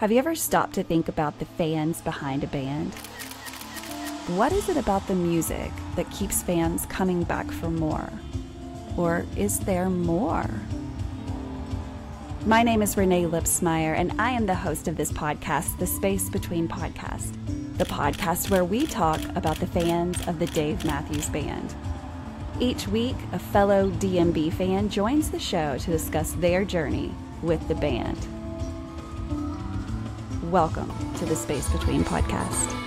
Have you ever stopped to think about the fans behind a band? What is it about the music that keeps fans coming back for more? Or is there more? My name is Renae Lipsmeyer, and I am the host of this podcast, The Space Between Podcast, the podcast where we talk about the fans of the Dave Matthews Band. Each week, a fellow DMB fan joins the show to discuss their journey with the band. Welcome to the Space Between Podcast.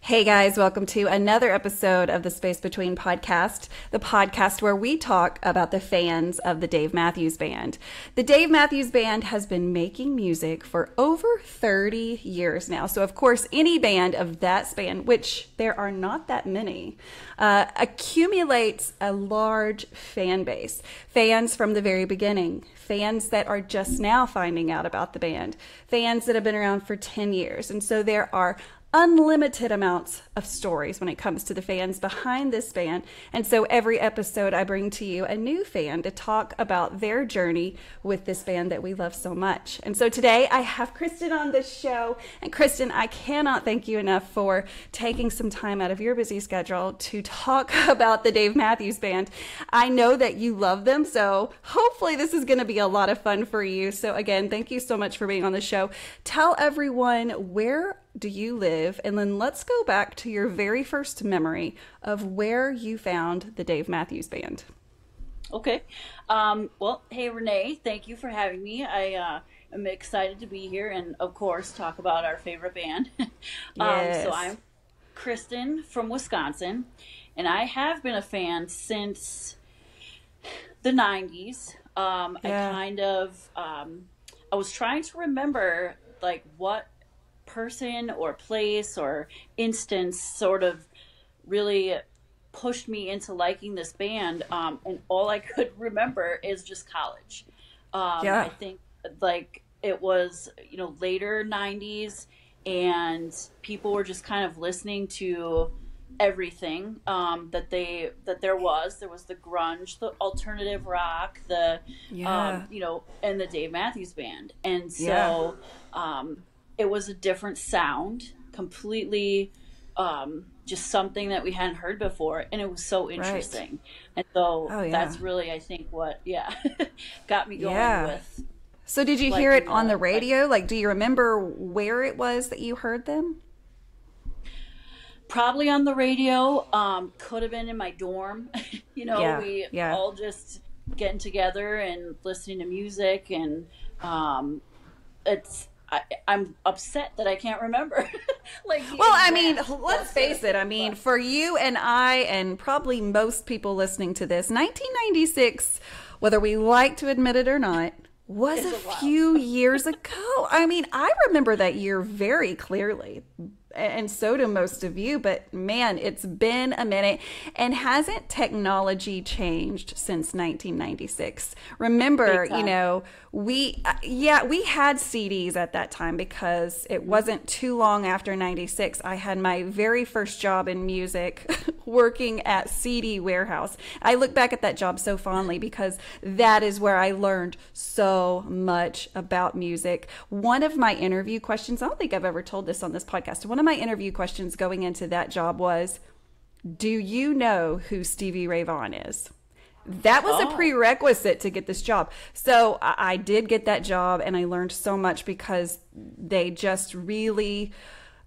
Hey guys, welcome to another episode of the Space Between Podcast, the podcast where we talk about the fans of the Dave Matthews Band. The Dave Matthews Band has been making music for over 30 years now. So of course, any band of that span, which there are not that many, accumulates a large fan base. Fans from the very beginning, fans that are just now finding out about the band, fans that have been around for 10 years. And so there are unlimited amounts of stories when it comes to the fans behind this band. And so every episode I bring to you a new fan to talk about their journey with this band that we love so much. And so today I have Kristen on the show. And Kristen, I cannot thank you enough for taking some time out of your busy schedule to talk about the Dave Matthews Band. I know that you love them, so hopefully this is going to be a lot of fun for you. So again, thank you so much for being on the show. Tell everyone, where do you live? And then let's go back to your very first memory of where you found the Dave Matthews Band. Okay. Well, hey, Renae, thank you for having me. I am excited to be here and, of course, talk about our favorite band. Yes. So I'm Kristen from Wisconsin, and I have been a fan since the 90s. I was trying to remember, like, what person or place or instance sort of really pushed me into liking this band, and all I could remember is just college. I think like it was later 90s, and people were just kind of listening to everything that there was the grunge, the alternative rock, and the Dave Matthews Band, and so it was a different sound, completely, just something that we hadn't heard before, and it was so interesting. Right. And so that's really, I think, what got me going with. So did you hear it on the radio? Like, do you remember where it was that you heard them? Probably on the radio. Could have been in my dorm. We all just getting together and listening to music, and I'm upset that I can't remember. Let's face it. I mean, for you and I, and probably most people listening to this, 1996, whether we like to admit it or not, was a few years ago. I mean, I remember that year very clearly, and so do most of you, but man, it's been a minute. And hasn't technology changed since 1996? Remember, we had CDs at that time, because it wasn't too long after 96. I had my very first job in music working at CD Warehouse. I look back at that job so fondly, because that is where I learned so much about music. One of my interview questions, I don't think I've ever told this on this podcast, one of my interview questions going into that job was, do you know who Stevie Ray Vaughan is? That was a prerequisite to get this job. So I did get that job, and I learned so much, because they just really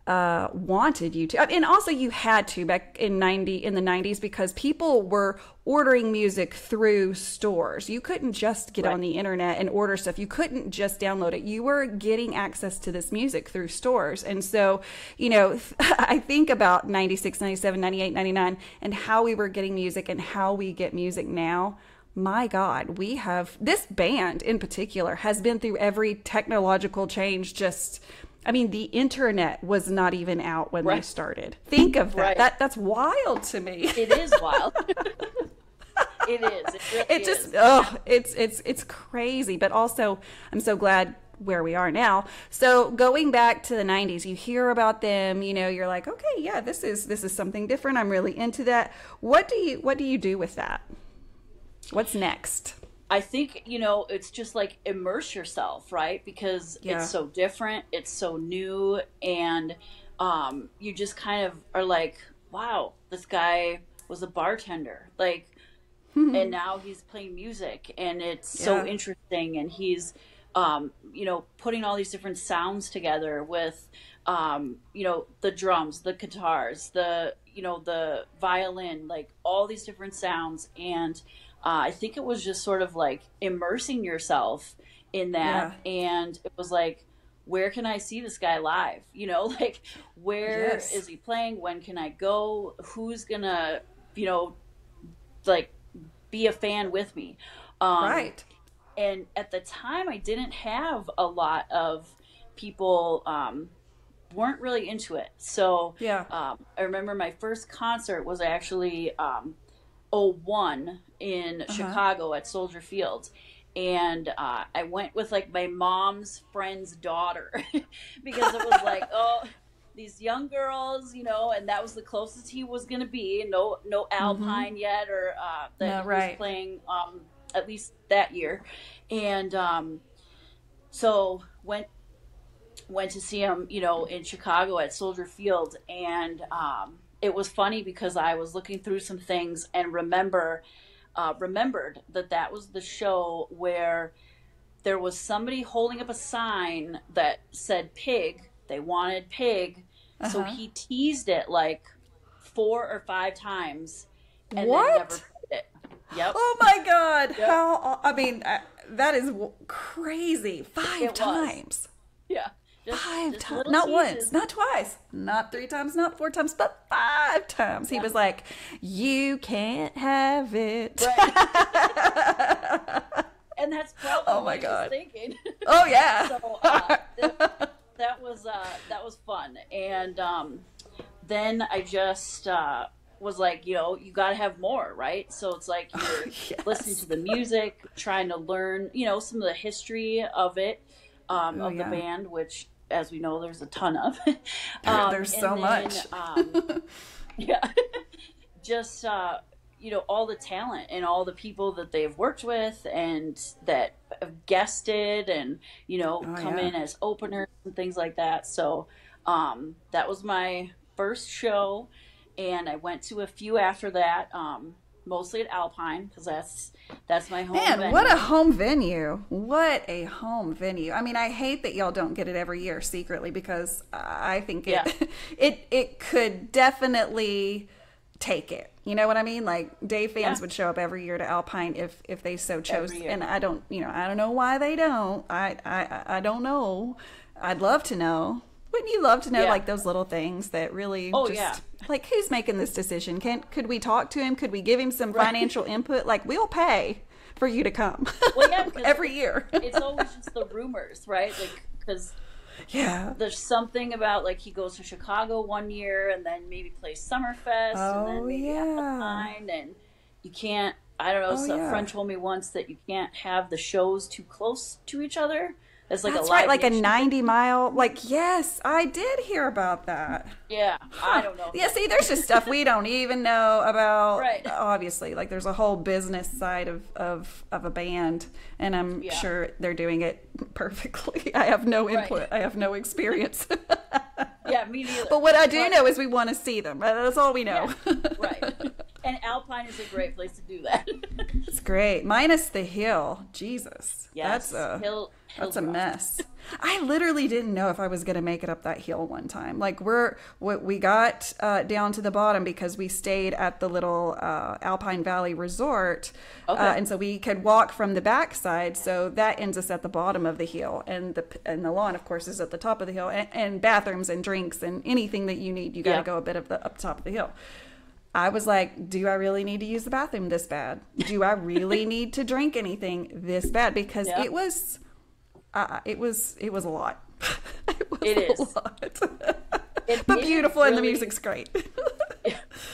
wanted you to. And also you had to back in the 90s, because people were ordering music through stores. You couldn't just get on the internet and order stuff. You couldn't just download it. You were getting access to this music through stores. And so, I think about 96, 97, 98, 99, and how we were getting music and how we get music now. My God, we have, this band in particular has been through every technological change. The internet was not even out when they started. Think of that. Right. That's wild to me. It is wild. It is. It really it's is. It's crazy. But also, I'm so glad where we are now. So going back to the 90s, you hear about them, you know, you're like, okay, yeah, this is something different. I'm really into that. What do you do with that? What's next? I think, you know, it's just like immerse yourself, right? Because it's so different, it's so new, and you just kind of are like, wow, this guy was a bartender, like, and now he's playing music, and it's so interesting, and he's you know, putting all these different sounds together with you know, the drums, the guitars, the, you know, the violin, like all these different sounds. And I think it was just sort of like immersing yourself in that. And it was like, where can I see this guy live? You know, like, where is he playing? When can I go? Who's gonna, you know, like, be a fan with me? Right. And at the time, I didn't have a lot of people weren't really into it. So I remember my first concert was actually '01 in Chicago at Soldier Field. And I went with like my mom's friend's daughter because it was like, oh, these young girls, you know, and that was the closest he was going to be. No Alpine yet, or that he was playing at least that year. And so went to see him, you know, in Chicago at Soldier Field. And it was funny because I was looking through some things and remembered that was the show where there was somebody holding up a sign that said pig. They wanted pig. So he teased it like 4 or 5 times and then never played it. Yep. Oh my God. Yep. How, I mean, that is crazy. 5 times. Yeah. Just 5 times. Not once, not twice, not 3 times, not 4 times, but 5 times. He was like, you can't have it. Right. And that's probably what I was thinking. Oh yeah. So that was fun. And then I just was like, you know, you got to have more, right? So it's like you're listening to the music, trying to learn, you know, some of the history of it, of the band, which, as we know, there's a ton of. There's so much. Just you know, all the talent and all the people that they've worked with and that have guested and, you know, come in as openers and things like that. So that was my first show, and I went to a few after that, mostly at Alpine, because that's my home venue. What a home venue. What a home venue. I mean, I hate that y'all don't get it every year secretly, because I think it could definitely take it. You know what I mean? Like, Dave fans would show up every year to Alpine if they so chose. And I don't know why they don't. I don't know. I'd love to know. Wouldn't you love to know, like, those little things that really like, who's making this decision? Could we talk to him? Could we give him some financial input? Like, we'll pay for you to come. Well, yeah, every year. It's always just the rumors, right? Like, because there's something about, like, he goes to Chicago one year and then maybe plays Summerfest and then maybe Alpine, and you can't, I don't know, a friend told me once that you can't have the shows too close to each other. It's like That's right, like a 90-mile, like, yes, I did hear about that. Yeah, I don't know. Yeah, see, there's just stuff we don't even know about, obviously. Like, there's a whole business side of a band, and I'm sure they're doing it perfectly. I have no input. I have no experience. Yeah, me neither. But what I do know is we want to see them. That's all we know. Yeah, right. And Alpine is a great place to do that. It's great. Minus the hill. Jesus. Yes. That's a mess. I literally didn't know if I was going to make it up that hill one time. Like, we got down to the bottom because we stayed at the little Alpine Valley Resort. And so we could walk from the backside. So that ends us at the bottom of the hill. And the lawn, of course, is at the top of the hill. And bathrooms and drinks and anything that you need, you got to go a bit of the up top of the hill. I was like, do I really need to use the bathroom this bad? Do I really need to drink anything this bad? Because it was a lot. It was a lot. But beautiful, and the music's great.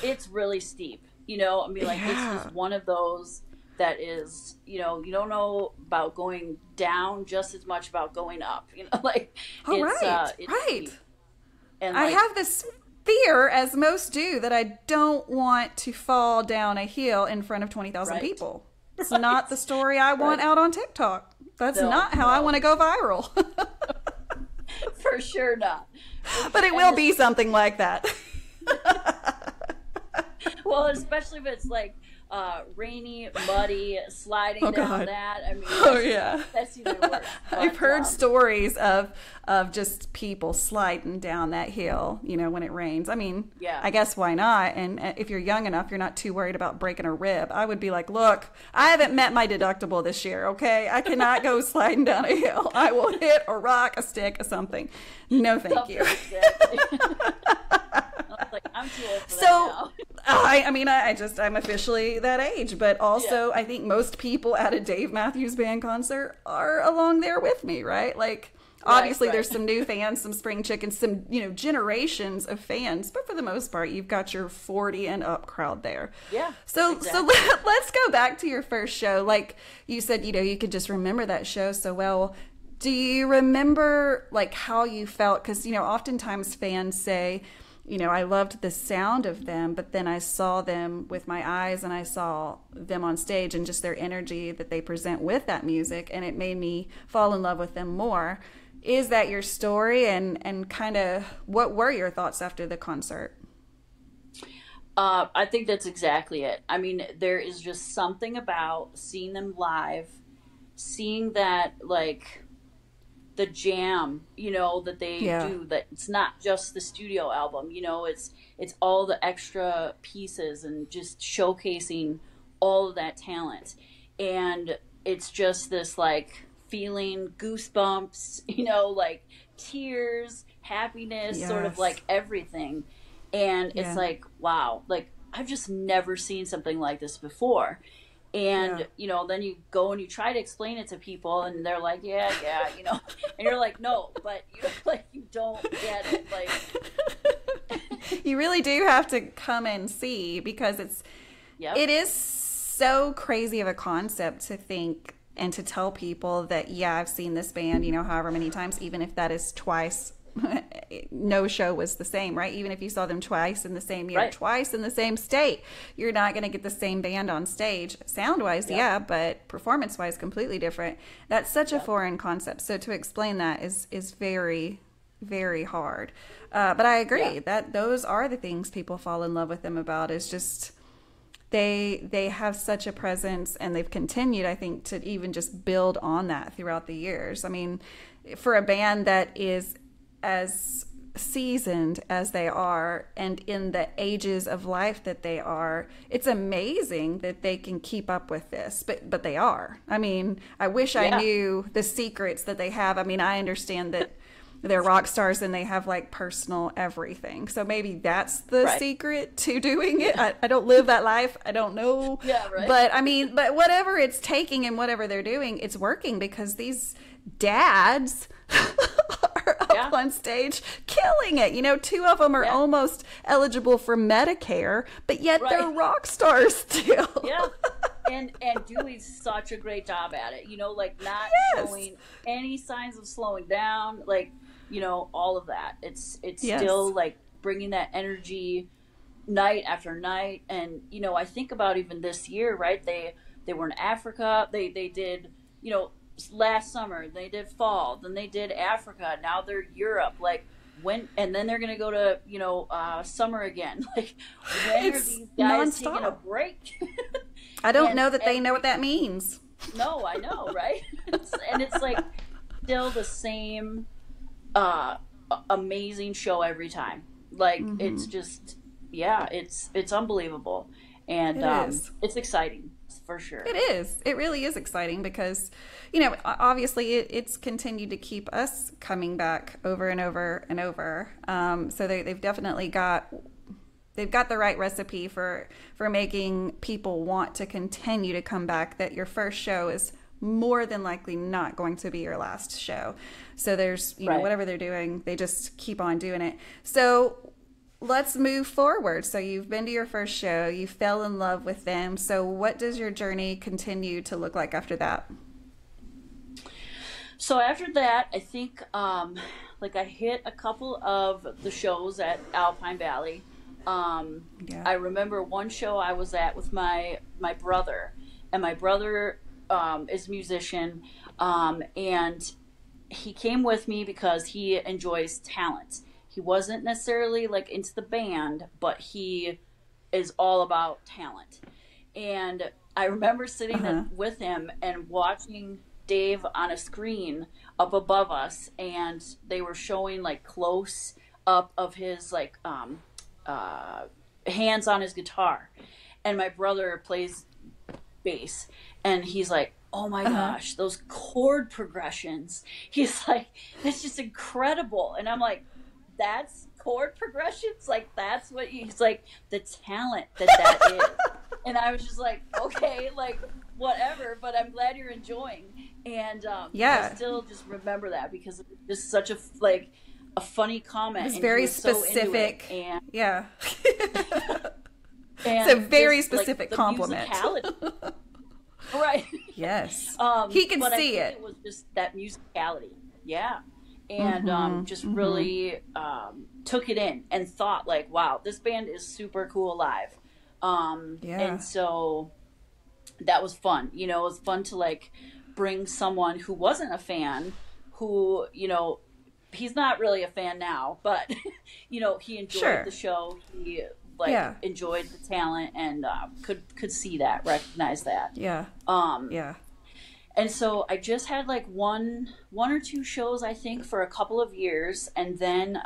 It's really steep. You know, I mean, like, it's just one of those that is, you don't know about going down just as much about going up, like, right. And I have this fear, as most do, that I don't want to fall down a hill in front of 20,000 people. It's not the story I want out on TikTok. That's not how I want to go viral. For sure not. But it will be something like that. Well, especially if it's like rainy, muddy, sliding down that. I mean, that's even worse. I've heard stories of just people sliding down that hill, when it rains. I mean, I guess why not? And if you're young enough, you're not too worried about breaking a rib. I would be like, look, I haven't met my deductible this year, okay? I cannot go sliding down a hill. I will hit a rock, a stick, or something. No, thank you. Exactly. I'm too old for that now. I'm officially that age, but also I think most people at a Dave Matthews Band concert are along there with me, right? Like, obviously there's some new fans, some spring chickens, some, generations of fans, but for the most part, you've got your 40 and up crowd there. Yeah. So let's go back to your first show. Like you said, you could just remember that show so well. Do you remember like how you felt? Because, oftentimes fans say, I loved the sound of them, but then I saw them with my eyes and I saw them on stage and just their energy that they present with that music, and it made me fall in love with them more. Is that your story, and kind of what were your thoughts after the concert? I think that's exactly it. I mean, there is just something about seeing them live, seeing that, like, the jam, that they do, that it's not just the studio album, it's all the extra pieces and just showcasing all of that talent. And it's just this like feeling, goosebumps, like tears, happiness, sort of like everything. And it's like, wow, like I've just never seen something like this before. And, then you go and you try to explain it to people and they're like, yeah, and you're like, no, but you don't get it. Like, you really do have to come and see, because it is so crazy of a concept to think and to tell people that, I've seen this band, however many times, even if that is twice. No show was the same, right? Even if you saw them twice in the same year, twice in the same state, you're not going to get the same band on stage. Sound wise, but performance wise, completely different. That's such a foreign concept. So to explain that is very, very hard. But I agree that those are the things people fall in love with them about, is just they have such a presence, and they've continued, I think, to even just build on that throughout the years. I mean, for a band that is as seasoned as they are, and in the ages of life that they are, it's amazing that they can keep up with this, but they are. I mean, I wish I knew the secrets that they have. I mean, I understand that they're rock stars and they have like personal everything, so maybe that's the secret to doing it. I don't live that life, I don't know. But whatever it's taking and whatever they're doing, it's working, because these dads are up on stage killing it. 2 of them are almost eligible for Medicare, but yet they're rock stars still. And doing such a great job at it, like not showing any signs of slowing down, like, all of that. It's still like bringing that energy night after night. And, I think about even this year, right? They were in Africa. They did, last summer they did fall, then they did Africa, now they're Europe, like and then they're gonna go to summer again. Like, when are these guys taking a break? I don't know that they know what that means. No, I know, right? And it's like still the same amazing show every time. Like, it's just it's unbelievable. And it's exciting, for sure. It is. It really is exciting, because, obviously it's continued to keep us coming back over and over and over. So they've definitely got the right recipe for making people want to continue to come back, that your first show is more than likely not going to be your last show. So there's, whatever they're doing, they just keep on doing it. So let's move forward. So you've been to your first show, you fell in love with them. So what does your journey continue to look like after that? So after that, I think like I hit a couple of the shows at Alpine Valley. I remember one show I was at with my brother, and my brother is a musician, and he came with me because he enjoys talent. He wasn't necessarily like into the band, but he is all about talent. And I remember sitting with him and watching Dave on a screen up above us, and they were showing like close up of his like hands on his guitar, and my brother plays bass, and he's like, oh my gosh, those chord progressions. He's like, that's just incredible. And I'm like, that's chord progressions? Like, that's what he's like, the talent that is. And I was just like, okay, like, whatever, but I'm glad you're enjoying. And I still just remember that because it was just such a, like, a funny comment. It's very specific. So and it's a very specific like, compliment. Right. Yes. He can see it. It was just that musicality. Yeah. And just really took it in and thought like, wow, this band is super cool live. And so that was fun. You know, it was fun to like bring someone who wasn't a fan, who, you know, he's not really a fan now, but you know, he enjoyed the show. He like enjoyed the talent and could see that, recognize that. And so I just had like one or two shows, I think, for a couple of years, and then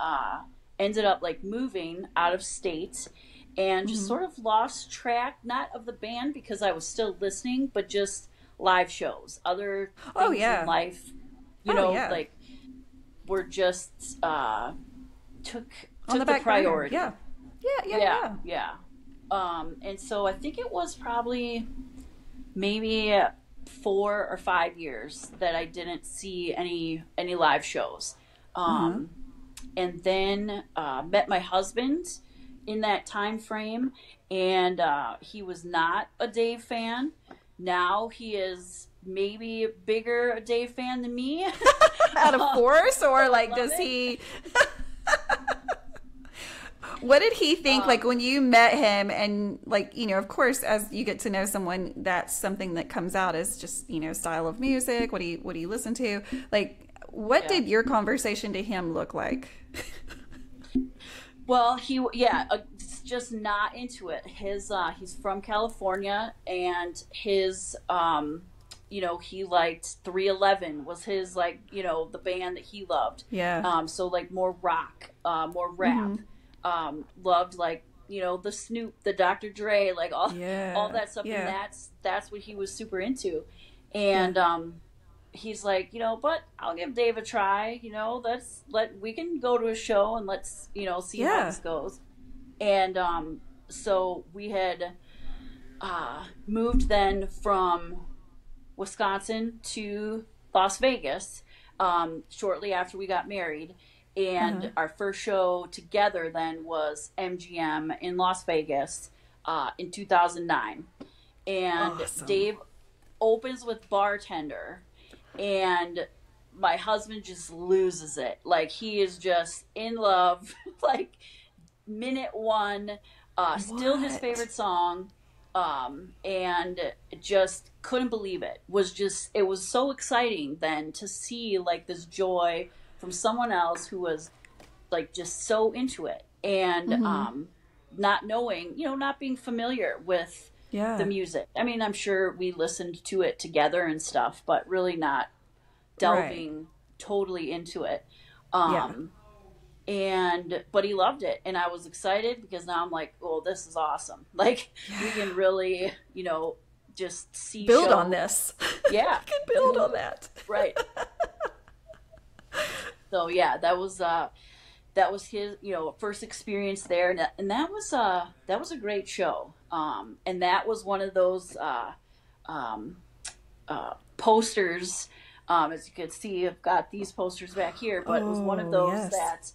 ended up like moving out of state and just sort of lost track, not of the band because I was still listening, but just live shows, other things in life, you know, like were just took the priority. Yeah. And so I think it was probably maybe 4 or 5 years that I didn't see any live shows. And then met my husband in that time frame, and he was not a Dave fan. Now he is maybe a bigger Dave fan than me. Out of force, or like does he what did he think like when you met him? And like, you know, of course, as you get to know someone, that's something that comes out as just, you know, style of music. What do you listen to? Like, what did your conversation to him look like? Well, just not into it. His he's from California, and his you know, he liked 311 was his, like, you know, the band that he loved. So like more rock, more rap. Loved, like, you know, the Snoop, the Dr. Dre, like all that stuff, and that's what he was super into. And he's like, you know, but I'll give Dave a try, you know, we can go to a show and let's, you know, see how this goes. And so we had moved then from Wisconsin to Las Vegas shortly after we got married. And our first show together then was MGM in Las Vegas in 2009. And Dave opens with Bartender, and my husband just loses it. Like, he is just in love, like minute one, still his favorite song. And just couldn't believe it. It was so exciting then to see like this joy from someone else who was like just so into it, and not knowing, you know, not being familiar with the music. I mean, I'm sure we listened to it together and stuff, but really not delving totally into it. But he loved it, and I was excited because now I'm like, oh, this is awesome. Like, we can really, you know, just build on this. Yeah. We can build on that. Right. So yeah, that was his, you know, first experience there, and that was a great show. And that was one of those posters. As you can see, I've got these posters back here, but it was one of those that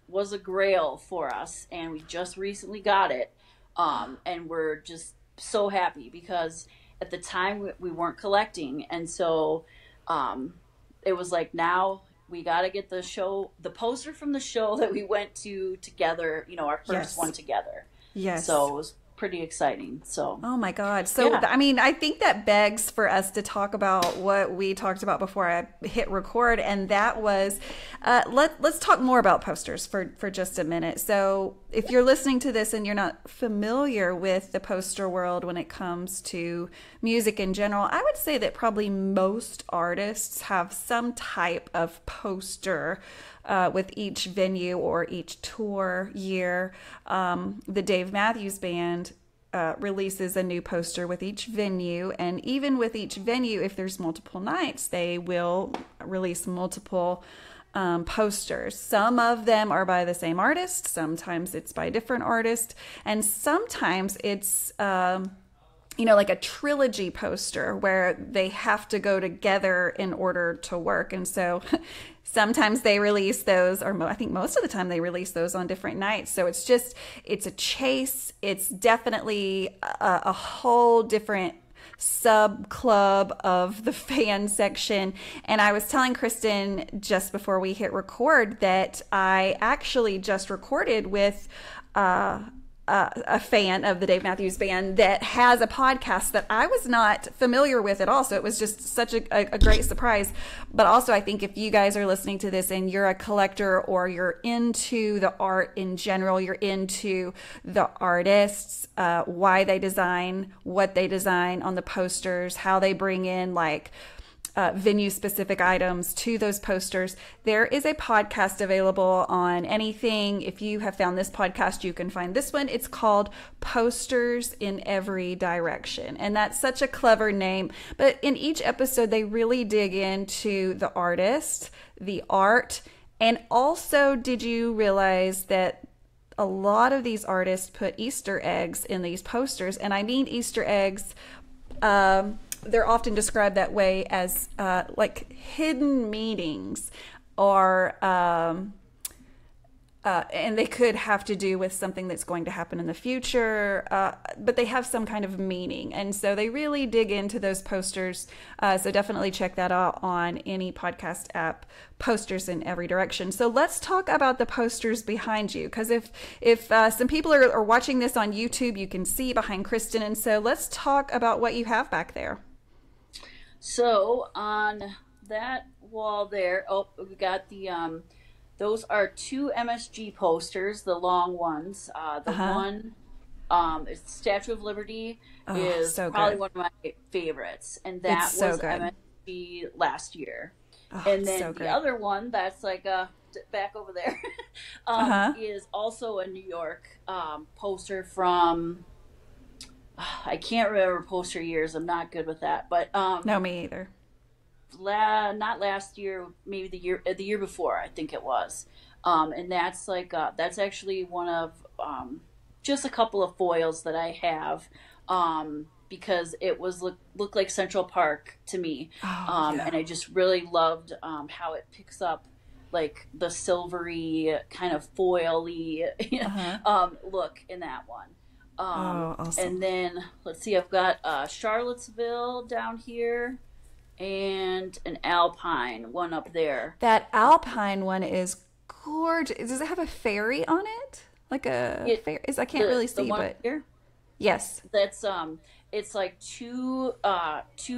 was a grail for us, and we just recently got it. And we're just so happy because at the time we weren't collecting. And so it was like, now we got to get the poster from the show that we went to together, our first one together. Yes. So it was pretty exciting. So, oh my God. So, yeah. I mean, I think that begs for us to talk about what we talked about before I hit record. And that was, let's talk more about posters for just a minute. So if you're listening to this and you're not familiar with the poster world when it comes to music in general, I would say that probably most artists have some type of poster with each venue or each tour year. The Dave Matthews Band releases a new poster with each venue, and even with each venue, if there's multiple nights, they will release multiple posters. Some of them are by the same artist, sometimes it's by a different artist, and sometimes it's like a trilogy poster where they have to go together in order to work. And so sometimes they release those, or I think most of the time they release those on different nights. So it's a chase. It's definitely a whole different sub club of the fan section. And I was telling Kristen just before we hit record that I actually just recorded with a fan of the Dave Matthews Band that has a podcast that I was not familiar with at all. So it was just such a great surprise. But also, I think if you guys are listening to this and you're a collector or you're into the art in general, you're into the artists, why they design, what they design on the posters, how they bring in venue-specific items to those posters. There is a podcast available on anything. If you have found this podcast, you can find this one. It's called Posters in Every Direction. And that's such a clever name. But in each episode, they really dig into the artist, the art, and also, did you realize that a lot of these artists put Easter eggs in these posters? And I mean Easter eggs, they're often described that way as hidden meanings, or and they could have to do with something that's going to happen in the future, but they have some kind of meaning. And so they really dig into those posters. So definitely check that out on any podcast app, Posters in Every Direction. So let's talk about the posters behind you, because if some people are watching this on YouTube, you can see behind Kristen. And so let's talk about what you have back there. So on that wall there, we got the those are two MSG posters, the long ones. The one, it's Statue of Liberty, is so probably good. one of my favorites, and that so was good. MSG last year. And then the other one that's back over there is also a New York poster from. I can't remember poster years. I'm not good with that, but no, me either. Not last year, maybe the year before, I think it was. And that's that's actually one of just a couple of foils that I have, because it was looked like Central Park to me. And I just really loved how it picks up like the silvery kind of foily look in that one. Awesome. And then let's see, I've got Charlottesville down here and an Alpine one up there. That Alpine one is gorgeous. Does it have a fairy on it? Like a fairy? I can't really see, but here? Yes. That's it's like two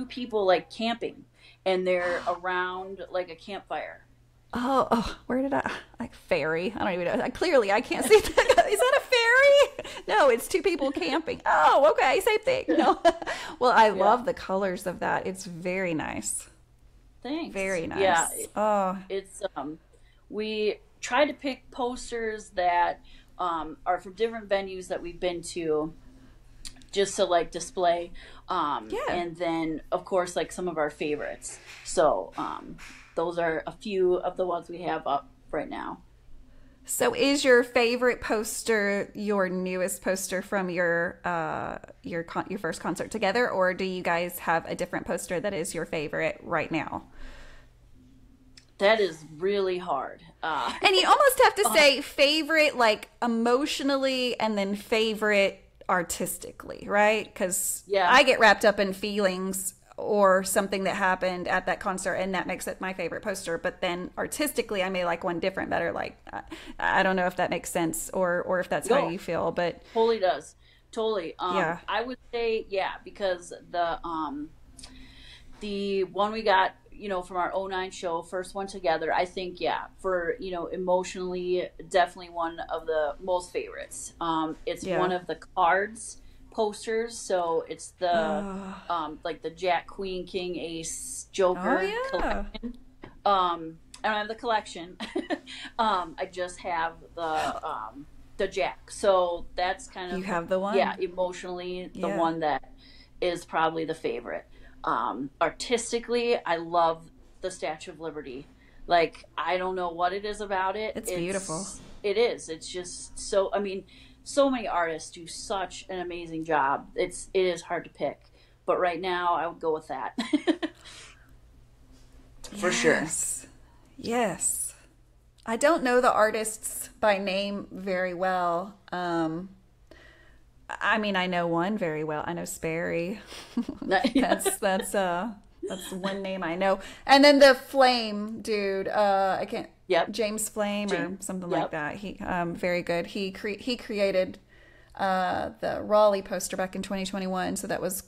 people like camping, and they're around like a campfire. Oh, where did fairy? I don't even know. Clearly, I can't see that. Is that a fairy? No, it's two people camping. Oh, okay, same thing. No. Well, I love the colors of that. It's very nice. Thanks. Very nice. Yeah. It's we try to pick posters that are from different venues that we've been to, just to like display. And then of course like some of our favorites. So those are a few of the ones we have up right now. So is your favorite poster your newest poster from your first concert together, or do you guys have a different poster that is your favorite right now? That is really hard. And you almost have to say favorite, like emotionally, and then favorite artistically, right? Because I get wrapped up in feelings or something that happened at that concert, and that makes it my favorite poster. But then artistically, I may like one different better. Like, I don't know if that makes sense or if that's how you feel, but totally does. Totally. I would say, because the one we got, from our '09 show, first one together, I think, for, emotionally, definitely one of the most favorites. It's one of the cards posters, so it's the like the Jack, Queen, King, Ace, Joker collection. I don't have the collection. I just have the Jack. So that's kind of, you have the one, emotionally the one that is probably the favorite. Artistically, I love the Statue of Liberty. Like, I don't know what it is about it. It's beautiful. It is. It's just so, so many artists do such an amazing job. It is hard to pick. But right now, I would go with that. For sure. Yes. I don't know the artists by name very well. I know one very well. I know Sperry. That's one name I know. And then the Flame dude, I can't. Yep. James Flame or something like that. He very good. He created the Raleigh poster back in 2021. So that was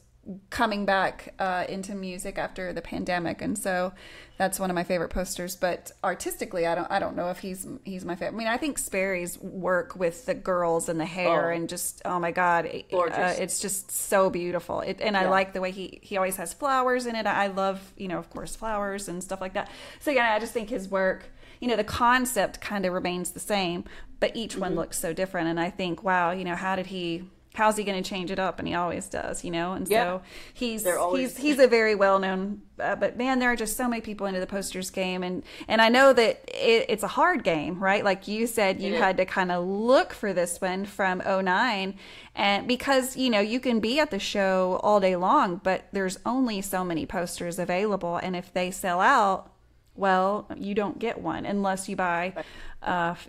coming back into music after the pandemic, and so that's one of my favorite posters. But artistically, I don't know if he's my favorite. I think Sperry's work with the girls and the hair and just, oh my God, it's just so beautiful. I like the way he always has flowers in it. I love, of course, flowers and stuff like that. So I just think his work, the concept kind of remains the same, but each one looks so different. And I think, wow, how's he going to change it up? And he always does, and so he's a very well-known, but man, there are just so many people into the posters game. And I know that it's a hard game, right? Like you said, you had to kind of look for this one from '09, and because, you can be at the show all day long, but there's only so many posters available. And if they sell out, well, you don't get one unless you buy, off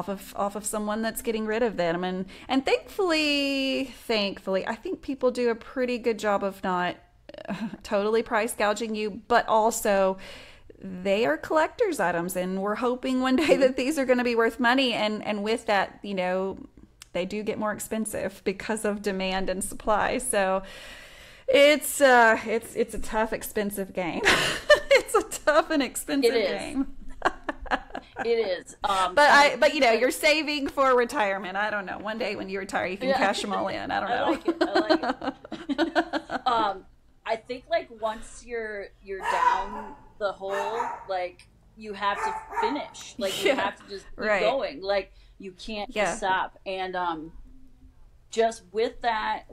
of someone that's getting rid of them. And thankfully, I think people do a pretty good job of not totally price gouging you, but also they are collector's items, and we're hoping one day that these are going to be worth money. And with that, they do get more expensive because of demand and supply. So it's a tough, expensive game. It's a tough and expensive game. It is. But you're saving for retirement. I don't know. One day when you retire, you can cash them all in. I don't know. I like it. I think once you're down the hole, you have to finish. You have to just keep going. You can't just stop. And just with that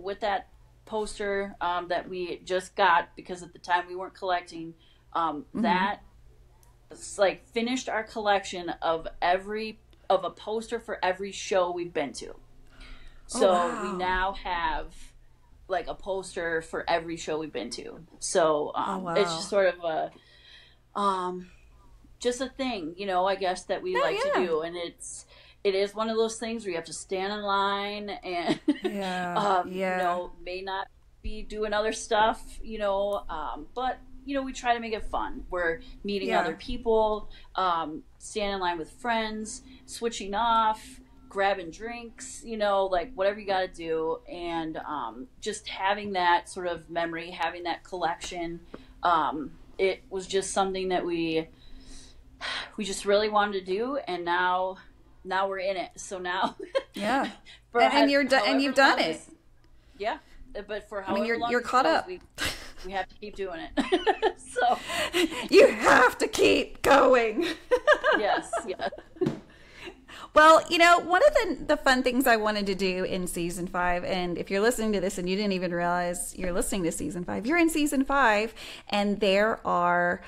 poster that we just got, because at the time we weren't collecting, that finished our collection of a poster for every show we've been to. So we now have a poster for every show we've been to. So it's just sort of just a thing, I guess, that we like to do. And it is one of those things where you have to stand in line and may not be doing other stuff, but we try to make it fun. We're meeting other people, standing in line with friends, switching off, grabbing drinks, whatever you got to do. And just having that sort of memory, having that collection, it was just something that we just really wanted to do. And now we're in it. So now, and you've done it. Yeah. But for however long you're caught up. We have to keep doing it. So you have to keep going. Yes. Yeah. Well, one of the fun things I wanted to do in season 5, and if you're listening to this and you didn't even realize you're listening to season 5, you're in season 5, and there are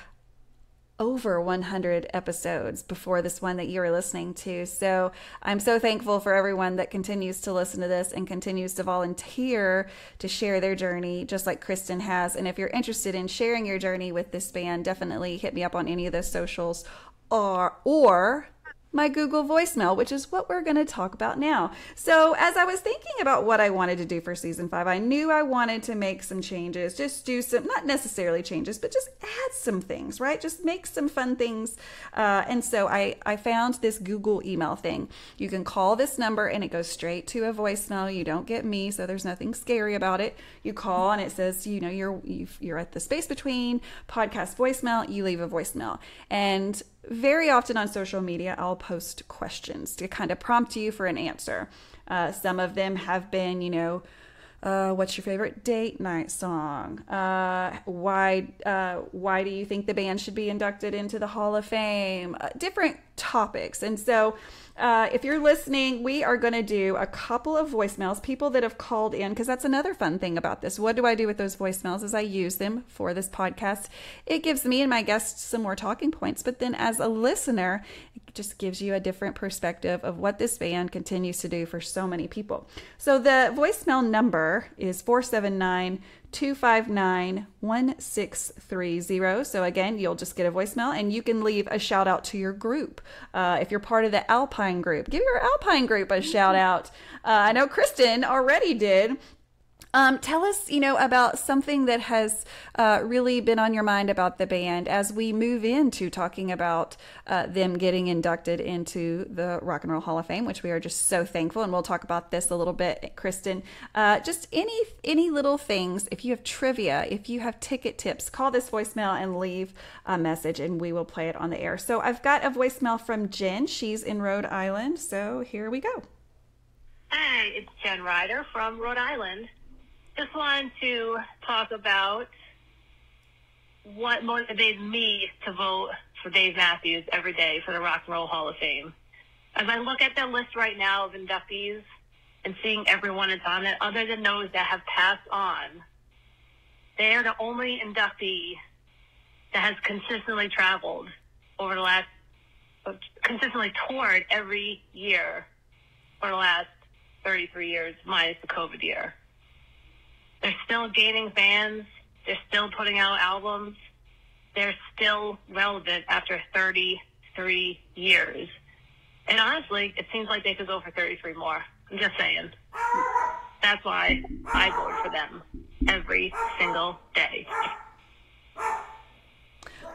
over 100 episodes before this one that you are listening to. So I'm so thankful for everyone that continues to listen to this and continues to volunteer to share their journey, just like Kristen has. And if you're interested in sharing your journey with this band, definitely hit me up on any of those socials or my Google voicemail, which is what we're going to talk about now. So as I was thinking about what I wanted to do for season 5, I knew I wanted to make some changes, just do some, not necessarily changes, but just add some things, right? Just make some fun things. And so I found this Google email thing. You can call this number and it goes straight to a voicemail. You don't get me, so there's nothing scary about it. You call and it says, you know, you're at the Space Between podcast voicemail. You leave a voicemail. And very often on social media, I'll post questions to kind of prompt you for an answer. Some of them have been, you know, what's your favorite date night song? Why do you think the band should be inducted into the Hall of Fame? Different topics. And so if you're listening, we are going to do a couple of voicemails, people that have called in, because that's another fun thing about this. What do I do with those voicemails is I use them for this podcast. It gives me and my guests some more talking points, but then as a listener, it just gives you a different perspective of what this band continues to do for so many people. So the voicemail number is 479-259-1630. So again, you'll just get a voicemail and you can leave a shout out to your group. If you're part of the Alpine group, give your Alpine group a shout out. I know Kristen already did. Tell us, you know, about something that has really been on your mind about the band as we move into talking about them getting inducted into the Rock and Roll Hall of Fame, which we are just so thankful. And we'll talk about this a little bit, Kristen. Just any little things. If you have trivia, if you have ticket tips, call this voicemail and leave a message and we will play it on the air. So I've got a voicemail from Jen. She's in Rhode Island. So here we go. Hi, it's Jen Ryder from Rhode Island. Just wanted to talk about what motivated me to vote for Dave Matthews every day for the Rock and Roll Hall of Fame. As I look at the list right now of inductees and seeing everyone that's on it, other than those that have passed on, they are the only inductee that has consistently traveled over the last, consistently toured every year for the last 33 years, minus the COVID year. They're still gaining fans. They're still putting out albums. They're still relevant after 33 years. And honestly, it seems like they could go for 33 more. I'm just saying. That's why I vote for them every single day.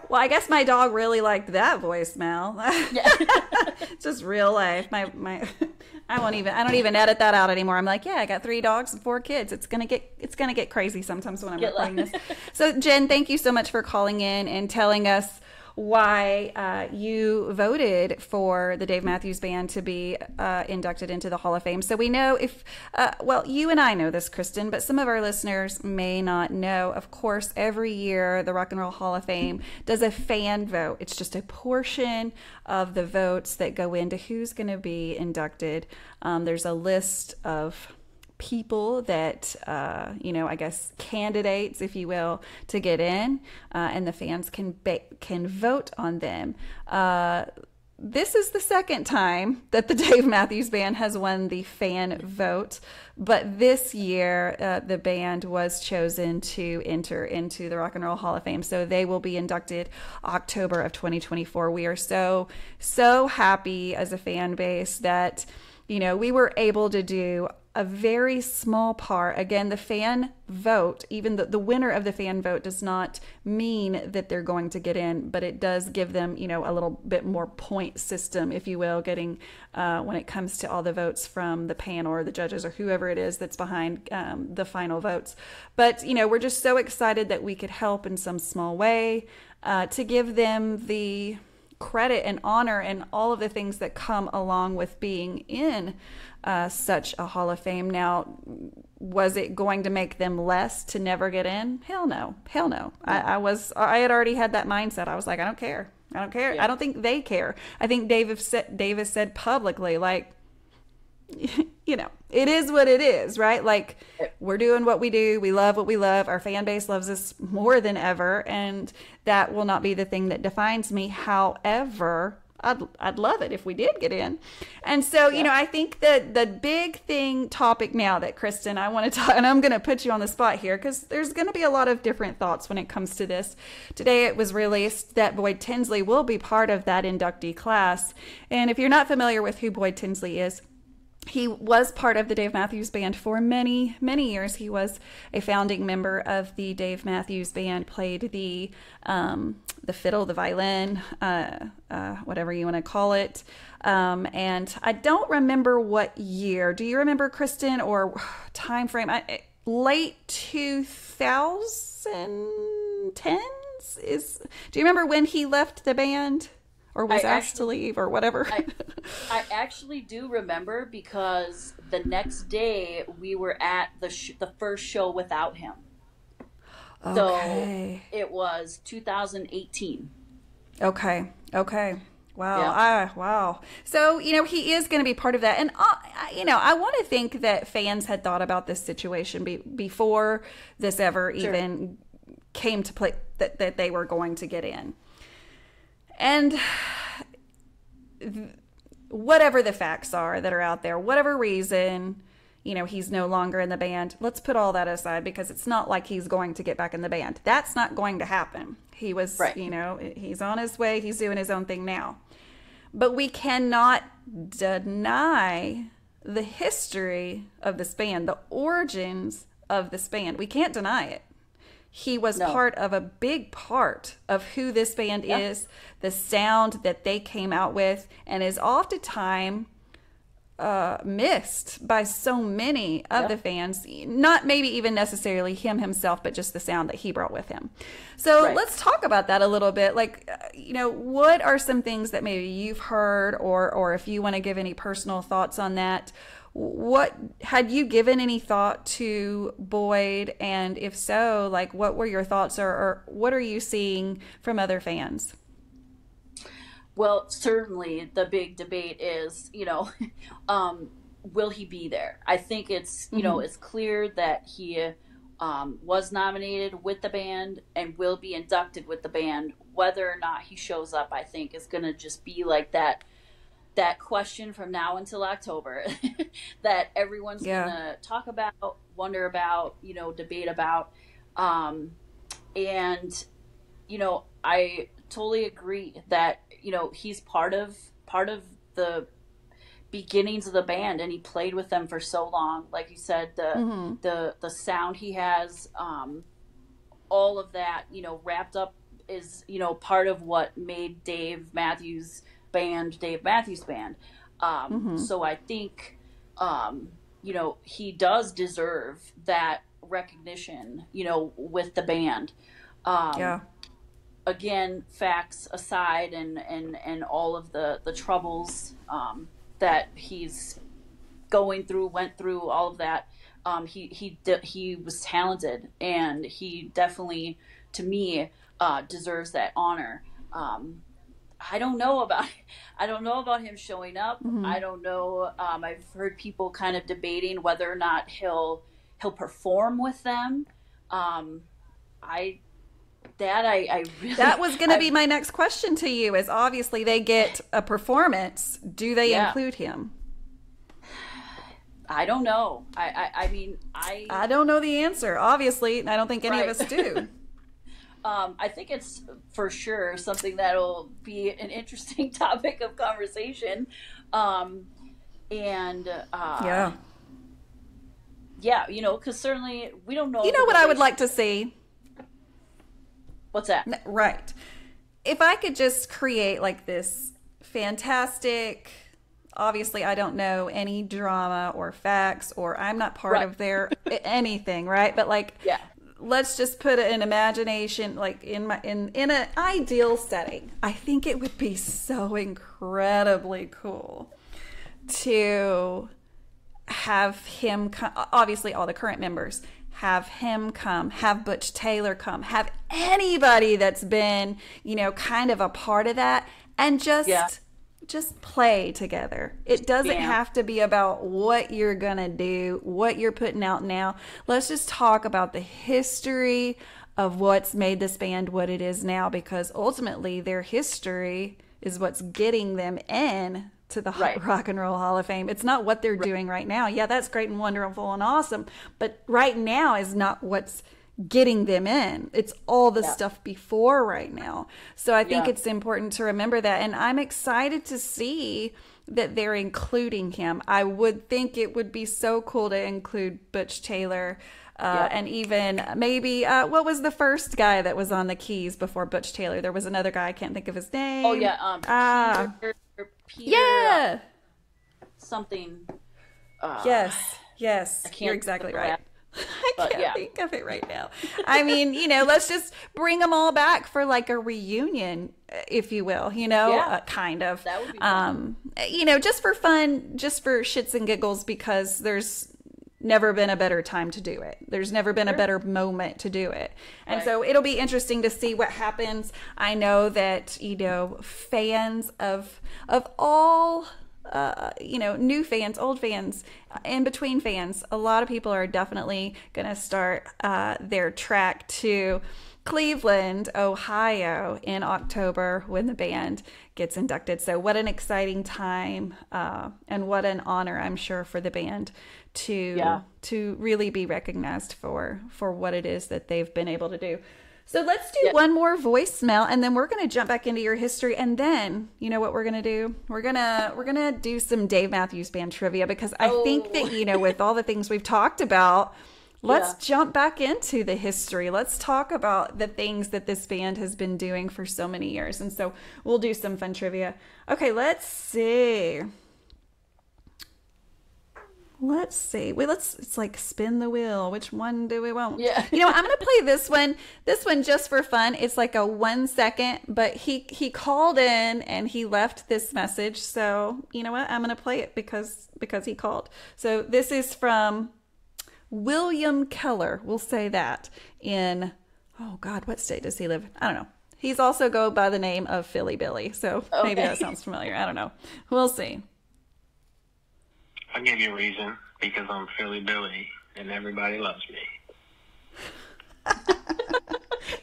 Well, I guess my dog really liked that voicemail. Yeah. It's just real life. I don't even edit that out anymore. I'm like, yeah, I got 3 dogs and 4 kids. It's gonna get crazy sometimes when I'm recording this. So Jen, thank you so much for calling in and telling us why you voted for the Dave Matthews Band to be inducted into the Hall of Fame. So we know you and I know this, Kristen, but some of our listeners may not know. Of course, every year the Rock and Roll Hall of Fame does a fan vote. It's just a portion of the votes that go into who's going to be inducted. There's a list of people that, I guess candidates, if you will, to get in, and the fans can vote on them. This is the second time that the Dave Matthews Band has won the fan vote, but this year the band was chosen to enter into the Rock and Roll Hall of Fame, so they will be inducted October of 2024. We are so happy as a fan base that, we were able to do a very small part. Again, the fan vote, even the winner of the fan vote, does not mean that they're going to get in, but it does give them, a little bit more point system, if you will, getting when it comes to all the votes from the panel or the judges or whoever it is that's behind the final votes. But, we're just so excited that we could help in some small way to give them the credit and honor and all of the things that come along with being in such a Hall of Fame. Now, was it going to make them less to never get in? Hell no. I had already had that mindset. I was like, I don't care. Yeah. I don't think they care. I think Dave has said publicly, like, you know, it is what it is, right? Like, we're doing what we do. We love what we love. Our fan base loves us more than ever. And that will not be the thing that defines me. However, I'd love it if we did get in. And so, you know, I think that the big topic now that Kristen, I want to talk, and I'm going to put you on the spot here because there's going to be a lot of different thoughts when it comes to this. Today it was released that Boyd Tinsley will be part of that inductee class. And if you're not familiar with who Boyd Tinsley is, he was part of the Dave Matthews Band for many, many years. He was a founding member of the Dave Matthews Band, played the fiddle, the violin, whatever you want to call it. And I don't remember what year. Do you remember, Kristen, or time frame? Late 2010s? Do you remember when he left the band? Or was asked to leave or whatever? I actually do remember because the next day we were at the first show without him. Okay. So it was 2018. Okay. Wow. Yeah. Wow. So, you know, he is going to be part of that. And, you know, I want to think that fans had thought about this situation before this ever even came to play, that they were going to get in. And whatever the facts are that are out there, whatever reason, you know, he's no longer in the band, let's put all that aside because it's not like he's going to get back in the band. That's not going to happen. He was, you know, he's on his way. He's doing his own thing now. But we cannot deny the history of this band, the origins of this band. We can't deny it. He was part of a big part of who this band is, the sound that they came out with, and is oftentimes missed by so many of the fans. Not maybe even necessarily him himself, but just the sound that he brought with him. So let's talk about that a little bit. Like, you know, what are some things that maybe you've heard, or if you want to give any personal thoughts on that? What had you given any thought to Boyd? And if so, like, what were your thoughts, or what are you seeing from other fans? Well, certainly the big debate is, you know, will he be there? I think it's, you know, it's clear that he was nominated with the band and will be inducted with the band. Whether or not he shows up, I think, is going to just be like that question from now until October that everyone's going to talk about, wonder about, you know, debate about. And, you know, I totally agree that, you know, he's part of the beginnings of the band, and he played with them for so long. Like you said, the sound he has, all of that, you know, wrapped up is, you know, part of what made Dave Matthews Band. So I think, you know, he does deserve that recognition, you know, with the band. Again, facts aside, and all of the troubles that he's went through, all of that. He was talented, and he definitely, to me, deserves that honor. I don't know about him showing up. I don't know. I've heard people kind of debating whether or not he'll perform with them. That was going to be my next question to you, is obviously they get a performance. Do they include him? I don't know. I mean, I don't know the answer, obviously, and I don't think any of us do. I think it's for sure something that'll be an interesting topic of conversation. Yeah, you know, because certainly we don't know. You know what I would like to see? What's that? Right. If I could just create like this fantastic, obviously I don't know any drama or facts, or I'm not part of their anything, right? But like, let's just put an imagination, like in an ideal setting. I think it would be so incredibly cool to have him come, obviously all the current members, have him come, have Butch Taylor come, have anybody that's been, you know, kind of a part of that, and just just play together. It doesn't have to be about what you're going to do, what you're putting out now. Let's just talk about the history of what's made this band what it is now, because ultimately their history is what's getting them in to the Rock and Roll Hall of Fame. It's not what they're doing right now. Yeah, that's great and wonderful and awesome, but right now is not what's getting them in. It's all the stuff before right now. So I think it's important to remember that, and I'm excited to see that they're including him. I would think it would be so cool to include Butch Taylor, and even maybe what was the first guy that was on the keys before Butch Taylor? There was another guy, I can't think of his name. Oh yeah, Peter, something. Yes, you're exactly right. I can't think of it right now. I mean, let's just bring them all back for like a reunion, if you will, kind of. That would be fun. Just for fun, just for shits and giggles, because there's never been a better time to do it. There's never been a better moment to do it. And so it'll be interesting to see what happens. I know that, fans of all new fans, old fans, in between fans, a lot of people are definitely going to start their track to Cleveland, Ohio in October when the band gets inducted. So what an exciting time, and what an honor, I'm sure, for the band to really be recognized for what it is that they've been able to do. So let's do one more voicemail, and then we're going to jump back into your history. And then, you know what we're going to do? We're going to do some Dave Matthews Band trivia, because I think that, with all the things we've talked about, let's jump back into the history. Let's talk about the things that this band has been doing for so many years. And so we'll do some fun trivia. Okay, let's see. It's like spin the wheel. Which one do we want? Yeah. I'm going to play this one. This one just for fun. It's like a 1 second, but he called in and he left this message. So, you know what? I'm going to play it because he called. So this is from William Keller. We'll say that in, oh God, what state does he live? I don't know. He's also go by the name of Philly Billy. So maybe that sounds familiar. I don't know. We'll see. I'll give you a reason, because I'm Philly Billy and everybody loves me.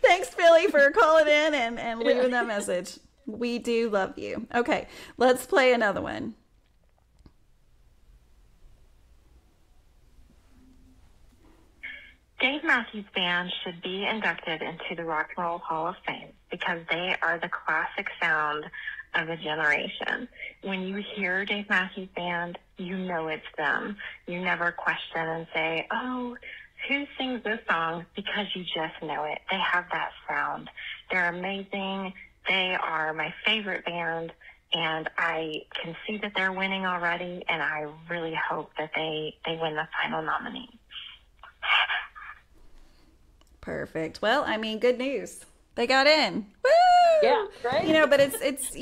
Thanks, Philly, for calling in and leaving that message. We do love you. Okay, let's play another one. Dave Matthews Band should be inducted into the Rock and Roll Hall of Fame because they are the classic sound of a generation. When you hear Dave Matthews Band, you know it's them. You never question and say, oh, who sings this song? Because you just know it. They have that sound. They're amazing. They are my favorite band, and I can see that they're winning already, and I really hope that they win the final nominee. Perfect. Well, I mean, good news. They got in. Woo! Yeah, right. But it's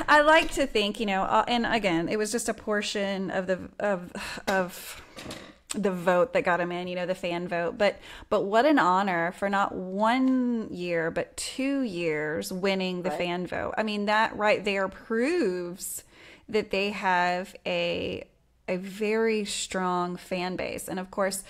I like to think, and again, it was just a portion of the vote that got him in, the fan vote. But what an honor for not 1 year, but 2 years winning the fan vote. I mean, that right there proves that they have a very strong fan base. And of course,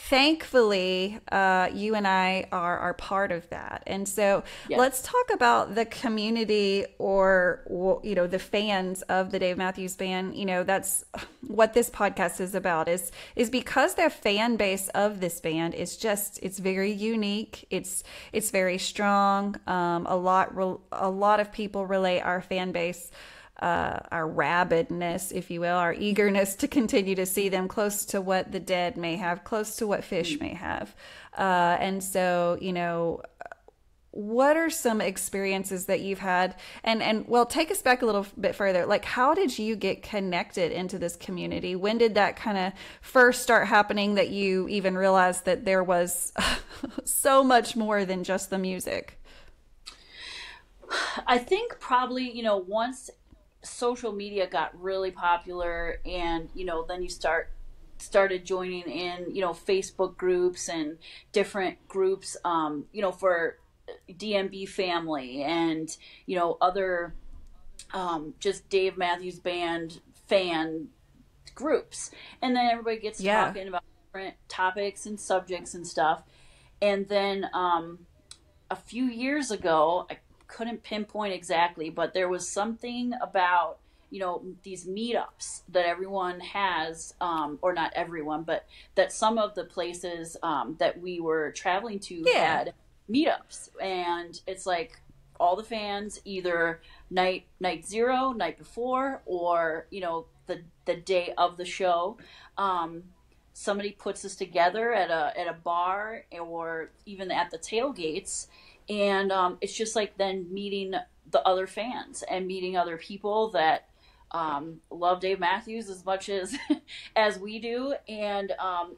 thankfully, you and I are part of that. And so let's talk about the community, or, the fans of the Dave Matthews Band. That's what this podcast is about, is because the fan base of this band is it's very unique. It's very strong. A lot of people relate our fan base, our rabidness, if you will, our eagerness to continue to see them, close to what the Dead may have, close to what Fish may have. And so, what are some experiences that you've had? And well, take us back a little bit further. Like, how did you get connected into this community? When did that kind of first start happening, that you even realized that there was so much more than just the music? I think probably, once social media got really popular, and then you started joining in Facebook groups and different groups for DMB family and other just Dave Matthews Band fan groups. And then everybody gets talking about different topics and subjects and stuff. And then a few years ago, I couldn't pinpoint exactly, but there was something about, these meetups that everyone has, or not everyone, but that some of the places that we were traveling to had meetups. And it's like all the fans, either night zero, night before, or, the day of the show. Somebody puts us together at a bar or even at the tailgates. And it's just like then meeting the other fans and meeting other people that love Dave Matthews as much as as we do. And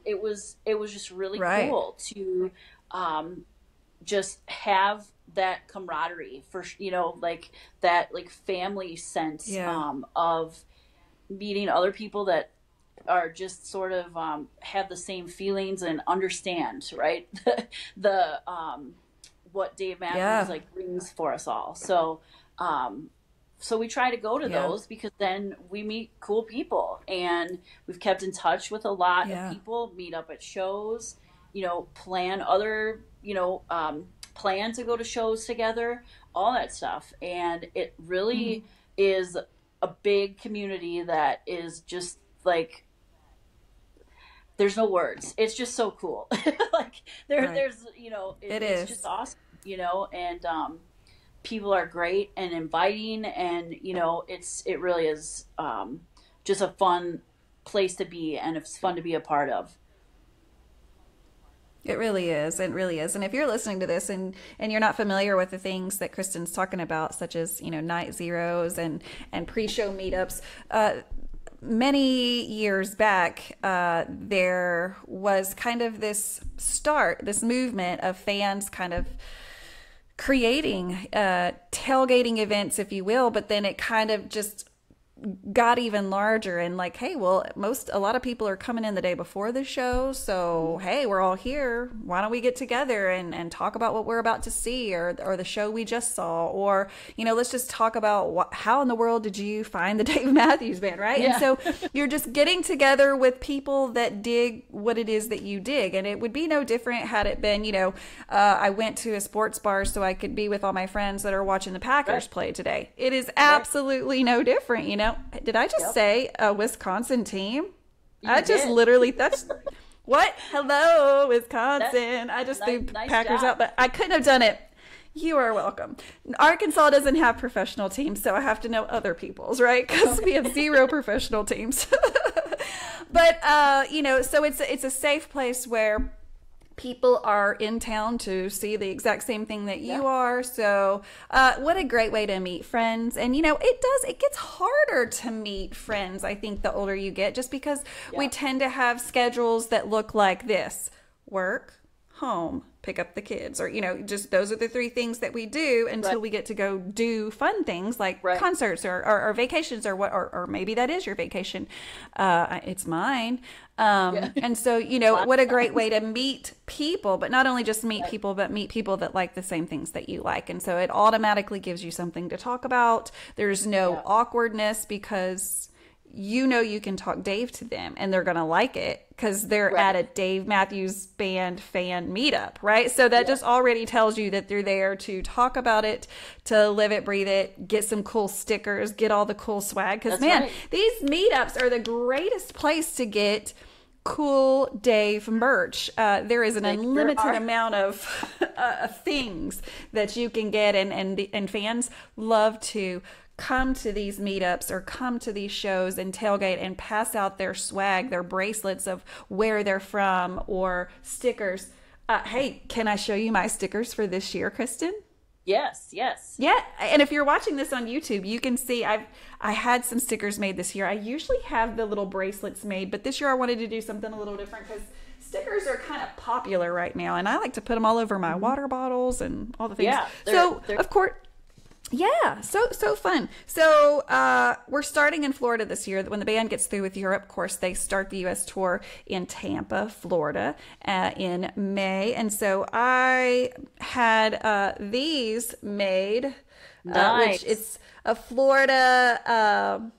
it was just really cool to just have that camaraderie for, like that like family sense of meeting other people that are just sort of have the same feelings and understand the what Dave Matthews like brings for us all. So so we try to go to those because then we meet cool people, and we've kept in touch with a lot of people, meet up at shows, plan other, plan to go to shows together, all that stuff. And it really is a big community that is just like, there's no words. It's just so cool. Like there's, it's just awesome, and people are great and inviting, and it really is just a fun place to be, and it's fun to be a part of. It really is. It really is. And if you're listening to this and you're not familiar with the things that Kristen's talking about, such as, night zeros and pre-show meetups, many years back, there was kind of this movement of fans kind of creating tailgating events, if you will, but then it kind of just got even larger and like, hey, well, a lot of people are coming in the day before the show, so hey, we're all here, why don't we get together and talk about what we're about to see, or the show we just saw, or let's just talk about how in the world did you find the Dave Matthews Band, right? And so you're just getting together with people that dig what it is that you dig. And it would be no different had it been, I went to a sports bar so I could be with all my friends that are watching the Packers play today. It is absolutely no different. Did I just say a Wisconsin team? Just literally, that's what? Hello, Wisconsin. I just threw Packers out, but I couldn't have done it. You are welcome. Arkansas doesn't have professional teams, so I have to know other people's, right? Because we have 0 professional teams. But, so it's a safe place where people are in town to see the exact same thing that you are. So what a great way to meet friends. And it gets harder to meet friends, I think, the older you get, just because we tend to have schedules that look like this: work, home, pick up the kids, or just those are the 3 things that we do until we get to go do fun things like concerts or vacations, or maybe that is your vacation. It's mine. And so, what a great way to meet people, but not only just meet people, but meet people that like the same things that you like. And so it automatically gives you something to talk about. There's no awkwardness because you can talk Dave to them and they're going to like it because they're at a Dave Matthews Band fan meetup, right? So that just already tells you that they're there to talk about it, to live it, breathe it, get some cool stickers, get all the cool swag. Because, these meetups are the greatest place to get cool Dave merch. There is an unlimited amount of things that you can get, and fans love to come to these meetups or come to these shows and tailgate and pass out their swag, their bracelets of where they're from, or stickers. Hey, can I show you my stickers for this year, Kristen? Yes. Yeah, and if you're watching this on YouTube, you can see I had some stickers made this year. I usually have the little bracelets made, but this year I wanted to do something a little different because stickers are kind of popular right now, and I like to put them all over my water bottles and all the things. Yeah, so, of course, Yeah, so fun. So we're starting in Florida this year. When the band gets through with Europe, of course, they start the U.S. tour in Tampa, Florida, in May. And so I had these made, nice. which it's a Florida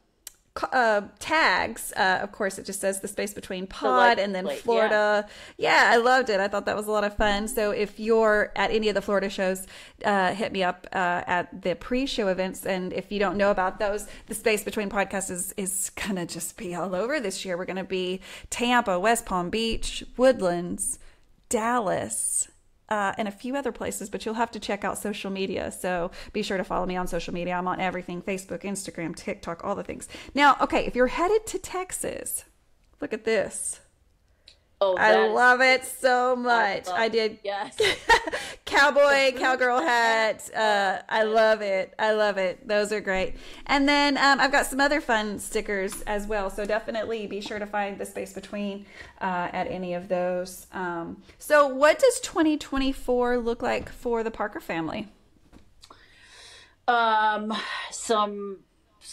tags. Of course, it just says the space between pod and then Florida. Yeah, I loved it. I thought that was a lot of fun. So if you're at any of the Florida shows, hit me up at the pre-show events. And if you don't know about those, the space between podcasts is gonna just be all over this year. We're gonna be Tampa, West Palm Beach, Woodlands, Dallas, and a few other places, but you'll have to check out social media. So be sure to follow me on social media. I'm on everything: Facebook, Instagram, TikTok, all the things. Now, okay, if you're headed to Texas, look at this. Oh, I love it so much. I did. Yes. Cowgirl hat. I love it. I love it. Those are great. And then I've got some other fun stickers as well. So definitely be sure to find the space between at any of those. So what does 2024 look like for the Parker family? Some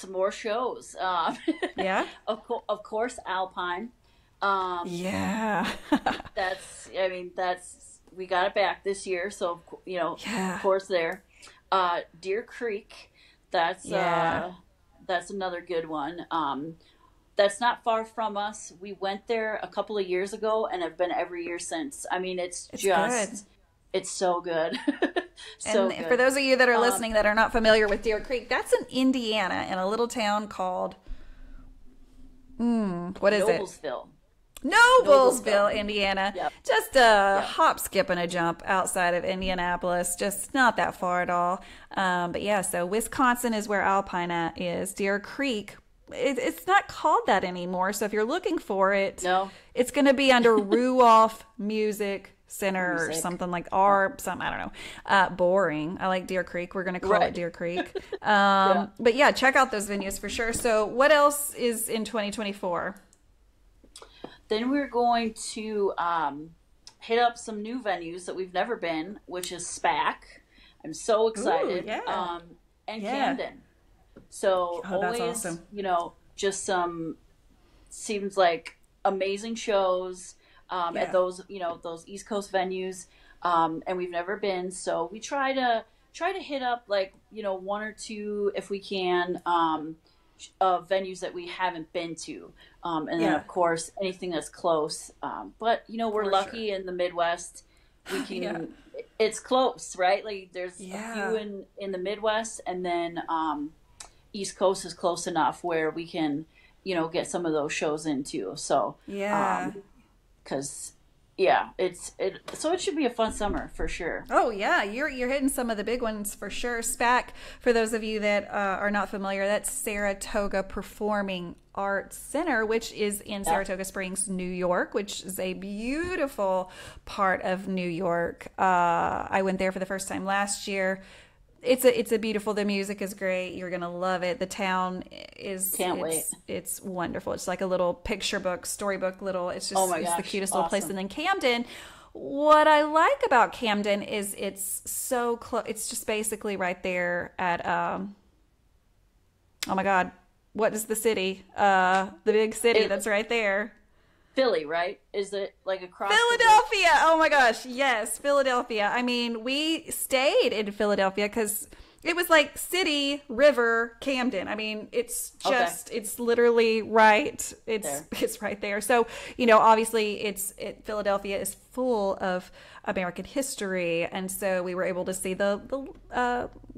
more shows. Yeah. Of course, Alpine. Yeah. We got it back this year, so of course there. Deer Creek, that's another good one. That's not far from us. We went there a couple of years ago and have been every year since. I mean, it's so good. Good. For those of you that are listening that are not familiar with Deer Creek, that's in Indiana, in a little town called what is Noblesville. Noblesville, Indiana. Yep. Just a hop, skip, and a jump outside of Indianapolis. Just not that far at all. But yeah, so Wisconsin is where Alpine is. Deer Creek, it's not called that anymore. So if you're looking for it, it's going to be under Ruoff Music Center or something like, I don't know. Boring. I like Deer Creek. We're going to call it Deer Creek. But yeah, check out those venues for sure. So what else is in 2024? Then we're going to hit up some new venues that we've never been, which is SPAC. I'm so excited. Ooh, and Camden. So always, that's awesome. Just some seems like amazing shows at those East Coast venues, and we've never been. So we try to hit up one or two if we can. Venues that we haven't been to, and then of course anything that's close. But we're lucky in the Midwest. We can. It's close, right? Like there's a few in the Midwest, and then East Coast is close enough where we can, get some of those shows in too. So because. So it should be a fun summer for sure. Oh yeah, you're hitting some of the big ones for sure. SPAC, for those of you that are not familiar, that's Saratoga Performing Arts Center, which is in Saratoga Springs, New York, which is a beautiful part of New York. I went there for the first time last year. It's a beautiful. The music is great. You're gonna love it. The town is wait. It's wonderful. It's like a little picture book, storybook. It's just it's the cutest little place. And then Camden. What I like about Camden is it's so close. It's just basically right there at oh my God, what is the city? The big city that's right there. Philly, right? Is it like across Philadelphia? Oh my gosh, yes, Philadelphia. I mean, we stayed in Philadelphia because it was like city, river, Camden. I mean, it's just it's literally right. It's right there. So obviously, Philadelphia is full of American history, and so we were able to see the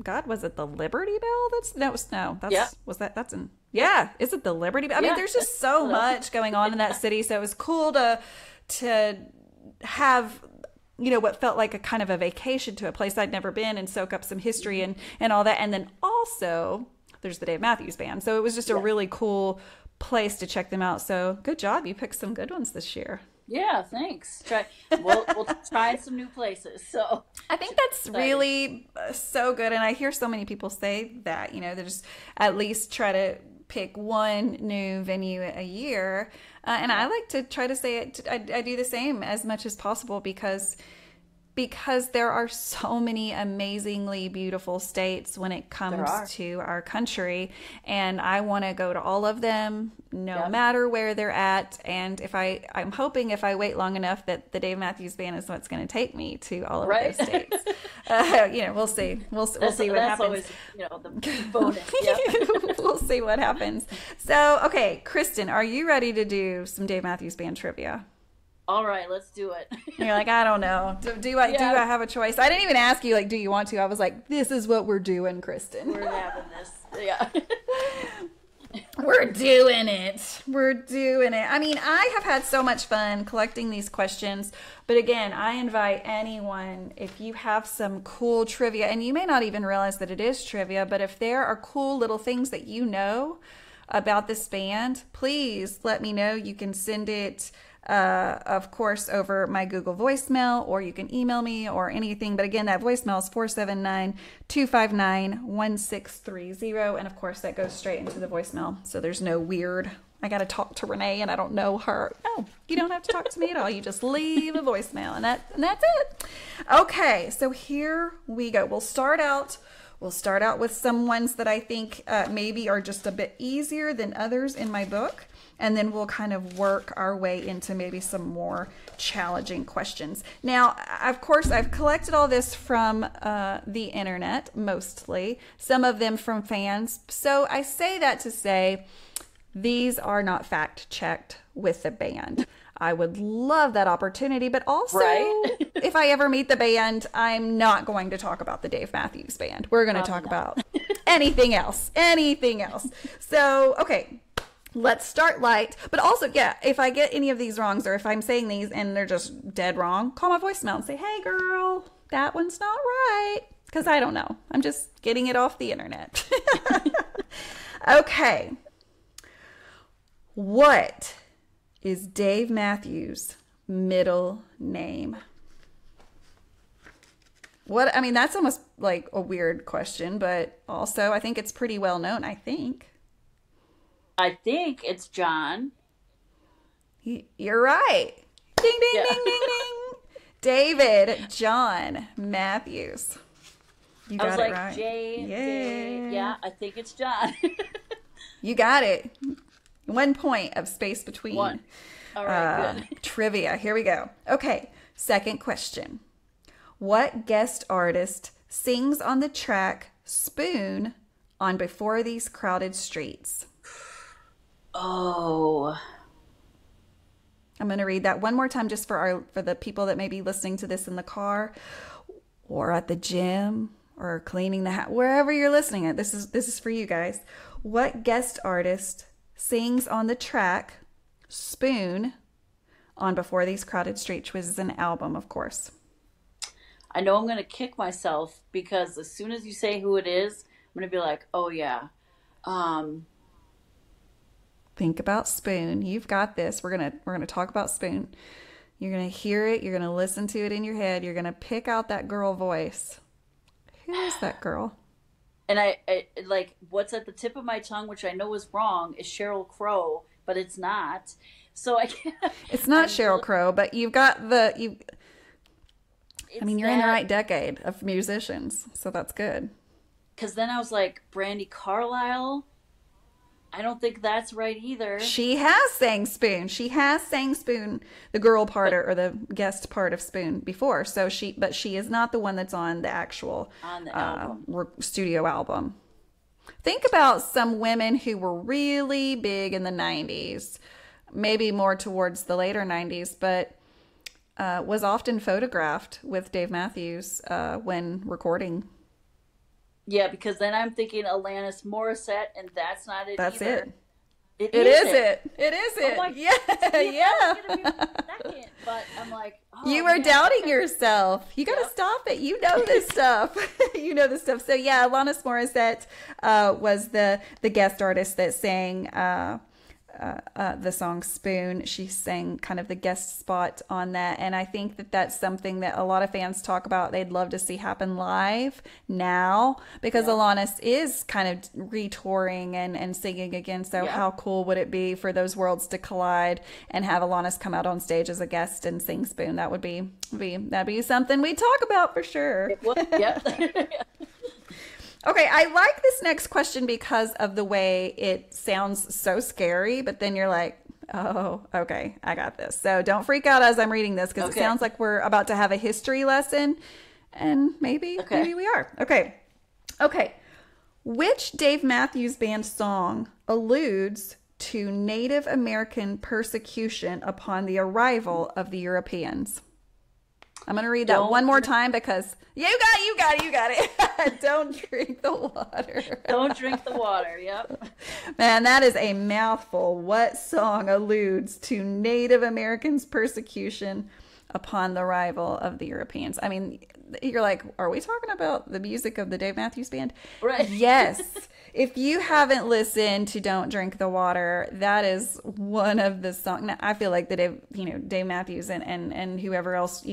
God, was it the Liberty Bell? That's in. Yeah, is it the Liberty Bell? I mean, there's just so much going on in that city, so it was cool to have what felt like a kind of a vacation to a place I'd never been and soak up some history and all that. And then also there's the Dave Matthews Band, so it was just a really cool place to check them out. So good job, you picked some good ones this year. Yeah, thanks. We'll try some new places. So I think that's really so good, and I hear so many people say that they just at least try to pick one new venue a year, and I like to try to say it. I do the same as much as possible because because there are so many amazingly beautiful states when it comes to our country, and I want to go to all of them, no matter where they're at. And I'm hoping if I wait long enough that the Dave Matthews Band is what's going to take me to all of those states. We'll see. We'll see what happens. Always, the bonus. We'll see what happens. So, okay, Kristen, are you ready to do some Dave Matthews Band trivia? All right, let's do it. You're like, I don't know. Do I have a choice? I didn't even ask you, like, do you want to? I was like, this is what we're doing, Kristen. We're having this. Yeah. We're doing it. We're doing it. I mean, I have had so much fun collecting these questions. But again, I invite anyone, if you have some cool trivia, and you may not even realize that it is trivia, but if there are cool little things that you know about this band, please let me know. You can send it of course, over my Google voicemail, or you can email me or anything. But again, that voicemail is 479-259-1630. And of course, that goes straight into the voicemail. So there's no weird, I got to talk to Renae and I don't know her. No, you don't have to talk to me at all. You just leave a voicemail and that's it. Okay, so here we go. We'll start out with some ones that I think maybe are just a bit easier than others in my book. And then we'll kind of work our way into maybe some more challenging questions. Now, of course, I've collected all this from the internet, mostly. Some of them from fans. So I say that to say these are not fact-checked with the band. I would love that opportunity, but also if I ever meet the band, I'm not going to talk about the Dave Matthews Band. We're going to talk about anything else. So, okay. Let's start light. But also, if I get any of these wrongs, or if I'm saying these and they're just dead wrong, call my voicemail and say, hey, girl, that one's not right. Because I don't know. I'm just getting it off the internet. Okay. What is Dave Matthews' middle name? That's almost like a weird question, but also I think it's pretty well known, I think it's John. You're right. Ding, ding, ding, ding, ding. David John Matthews. You got it right. Yeah, I think it's John. You got it. 1 point of space between. One. All right, good. Trivia. Here we go. Okay, second question. What guest artist sings on the track Spoon on Before These Crowded Streets? Oh. I'm going to read that one more time just for the people that may be listening to this in the car or at the gym or cleaning the house, wherever you're listening at. This is for you guys. What guest artist sings on the track Spoon on Before These Crowded Streets, which is an album, of course? I know I'm going to kick myself because as soon as you say who it is, I'm going to be like, oh yeah. Think about Spoon. You've got this. We're gonna talk about Spoon. You're gonna hear it. You're gonna listen to it in your head. You're gonna pick out that girl voice. Who is that girl? And I like what's at the tip of my tongue, which I know is wrong, is Sheryl Crow, but it's not. So I can't. It's not Sheryl Crow, but you've got you're in the right decade of musicians, so that's good. Because then I was like, Brandi Carlile. I don't think that's right either. She has sang Spoon. The girl part or the guest part of Spoon before. But she is not the one that's on the actual album. Studio album. Think about some women who were really big in the 90s, maybe more towards the later 90s, but was often photographed with Dave Matthews when recording. Yeah, because then I'm thinking Alanis Morissette, and that's not it that's either. It is it. Like, yeah. Second, but I'm like, you were doubting yourself. You got to stop it. You know this stuff. So yeah, Alanis Morissette was the guest artist that sang the song Spoon. She sang kind of the guest spot on that. And I think that that's something that a lot of fans talk about they'd love to see happen live now, because Alanis is kind of retouring and singing again. So how cool would it be for those worlds to collide and have Alanis come out on stage as a guest and sing Spoon? That would that'd be something we talk about for sure. Okay, I like this next question because of the way it sounds so scary, but then you're like, oh, okay, I got this. So don't freak out as I'm reading this, because it sounds like we're about to have a history lesson, and maybe we are. Okay. Which Dave Matthews Band song alludes to Native American persecution upon the arrival of the Europeans? I'm going to read that one more time because you got it. Don't drink the water. Don't drink the water. Yep. Man, that is a mouthful. What song alludes to Native Americans' persecution upon the arrival of the Europeans? I mean, you're like, are we talking about the music of the Dave Matthews Band? Right. Yes. If you haven't listened to Don't Drink the Water, that is one of the songs. Now, I feel like Dave Matthews and whoever else,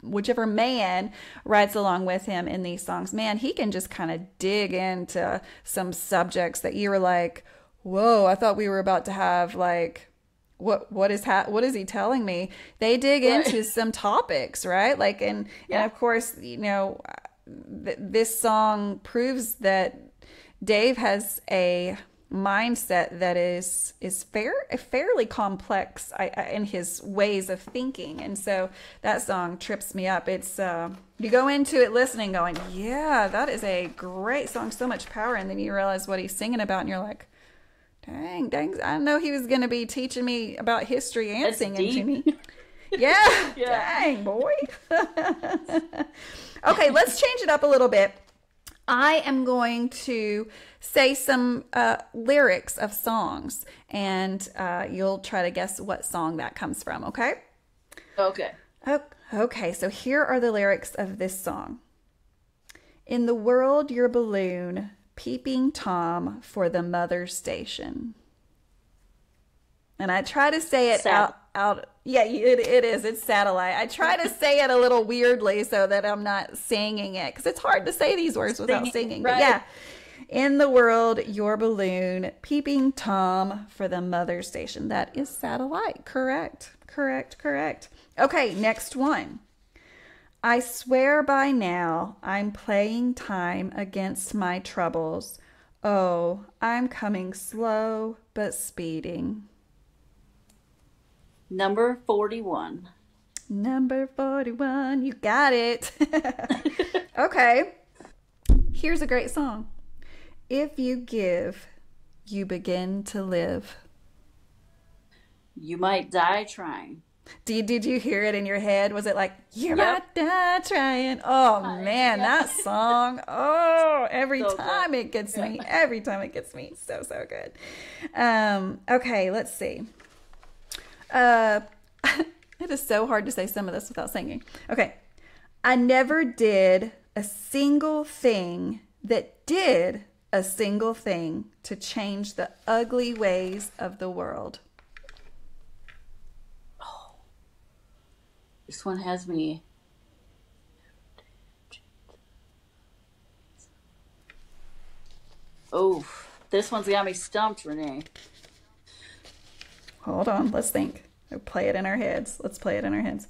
whichever man rides along with him in these songs, man, he can just kind of dig into some subjects that you were like, whoa, I thought we were about to have like, what is he telling me? They dig into some topics, right? Like, and of course, this song proves that Dave has a mindset that is fairly complex in his ways of thinking, and so that song trips me up. It's you go into it listening, going, yeah, that is a great song, so much power, and then you realize what he's singing about, and you're like, dang, I didn't know he was going to be teaching me about history and singing to me. Yeah, dang, boy. Okay, let's change it up a little bit. I am going to say some lyrics of songs, and you'll try to guess what song that comes from, okay? Okay. Okay, so here are the lyrics of this song. In the world, your balloon, peeping Tom for the mother station. And I try to say it out. Yeah, it is. It's satellite. I try to say it a little weirdly so that I'm not singing it, because it's hard to say these words without singing. Right. But yeah. In the world, your balloon, peeping Tom for the mother station. That is satellite. Correct. Okay, next one. I swear by now I'm playing time against my troubles. Oh, I'm coming slow but speeding. Number 41. Number 41. You got it. Okay. Here's a great song. If you give, you begin to live. You might die trying. Did you hear it in your head? Was it like, you might die trying? Oh, man, that song. Oh, every time it gets me. Every time it gets me. So good. Okay, let's see. It is so hard to say some of this without singing. Okay. I never did a single thing that did a single thing to change the ugly ways of the world. Oh, this one has me. Oh, this one's got me stumped, Renae. Hold on, let's think. We'll play it in our heads. Let's play it in our heads.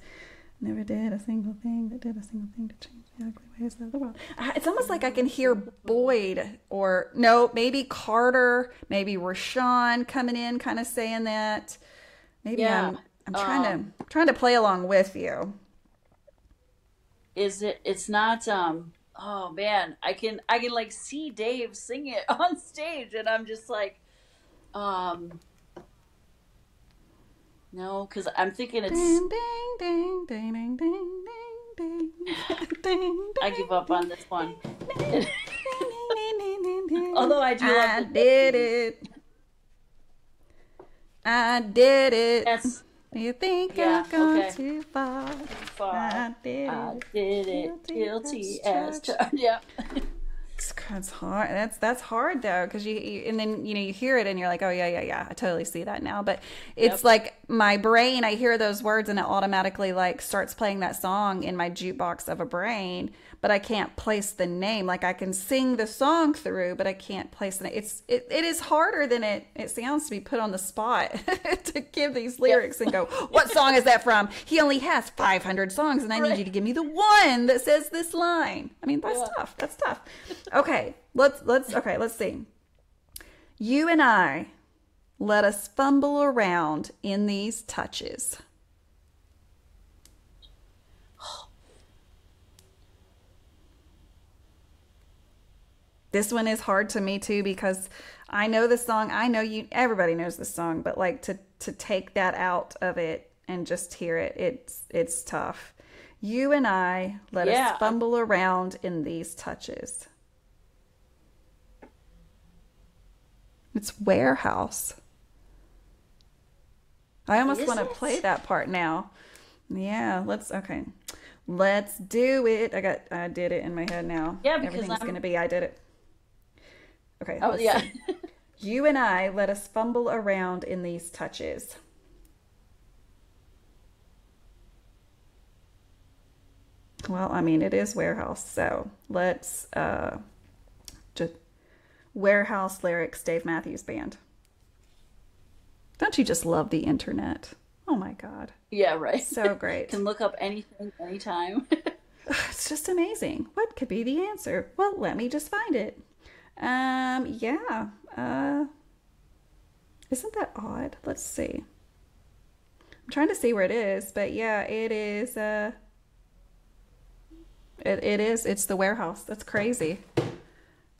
Never did a single thing that did a single thing to change the ugly ways of the world. It's almost like I can hear Boyd, or no, maybe Carter, maybe Rashawn coming in, kind of saying that. Maybe I'm trying to play along with you. It's not oh man, I can like see Dave sing it on stage, and I'm just like no, because I'm thinking it's ding, ding, ding, ding, ding, ding, ding. I give up on this one. Although I do love I did it. Yes. You think I've gone too far? I did it. Guilty as charged. Yeah. It's hard. That's hard though, because and then you hear it and you're like, oh yeah, I totally see that now. But it's like my brain, I hear those words and it automatically like starts playing that song in my jukebox of a brain, but I can't place the name. Like I can sing the song through, but I can't place the name. It is harder than it sounds to be put on the spot to give these lyrics and go, what song is that from? He only has 500 songs, and I need you to give me the one that says this line. I mean, that's tough. That's tough. Okay, let's see. You and I, let us fumble around in these touches. This one is hard to me too, because I know the song. I know everybody knows the song, but like to take that out of it and just hear it, it's tough. You and I, let us fumble around in these touches. It's Warehouse. I almost want to play that part now. Yeah, let's do it. I did it in my head now. Yeah, because everything's going to be, I did it. Okay. Oh, yeah. You and I, let us fumble around in these touches. Well, I mean, it is Warehouse, so let's just Warehouse lyrics, Dave Matthews Band. Don't you just love the internet? Oh my God. Yeah, right. So great. Can look up anything, anytime. It's just amazing. What could be the answer? Well, let me just find it. Yeah. Isn't that odd? Let's see. I'm trying to see where it is, but yeah, it is. It is. It's the Warehouse. That's crazy.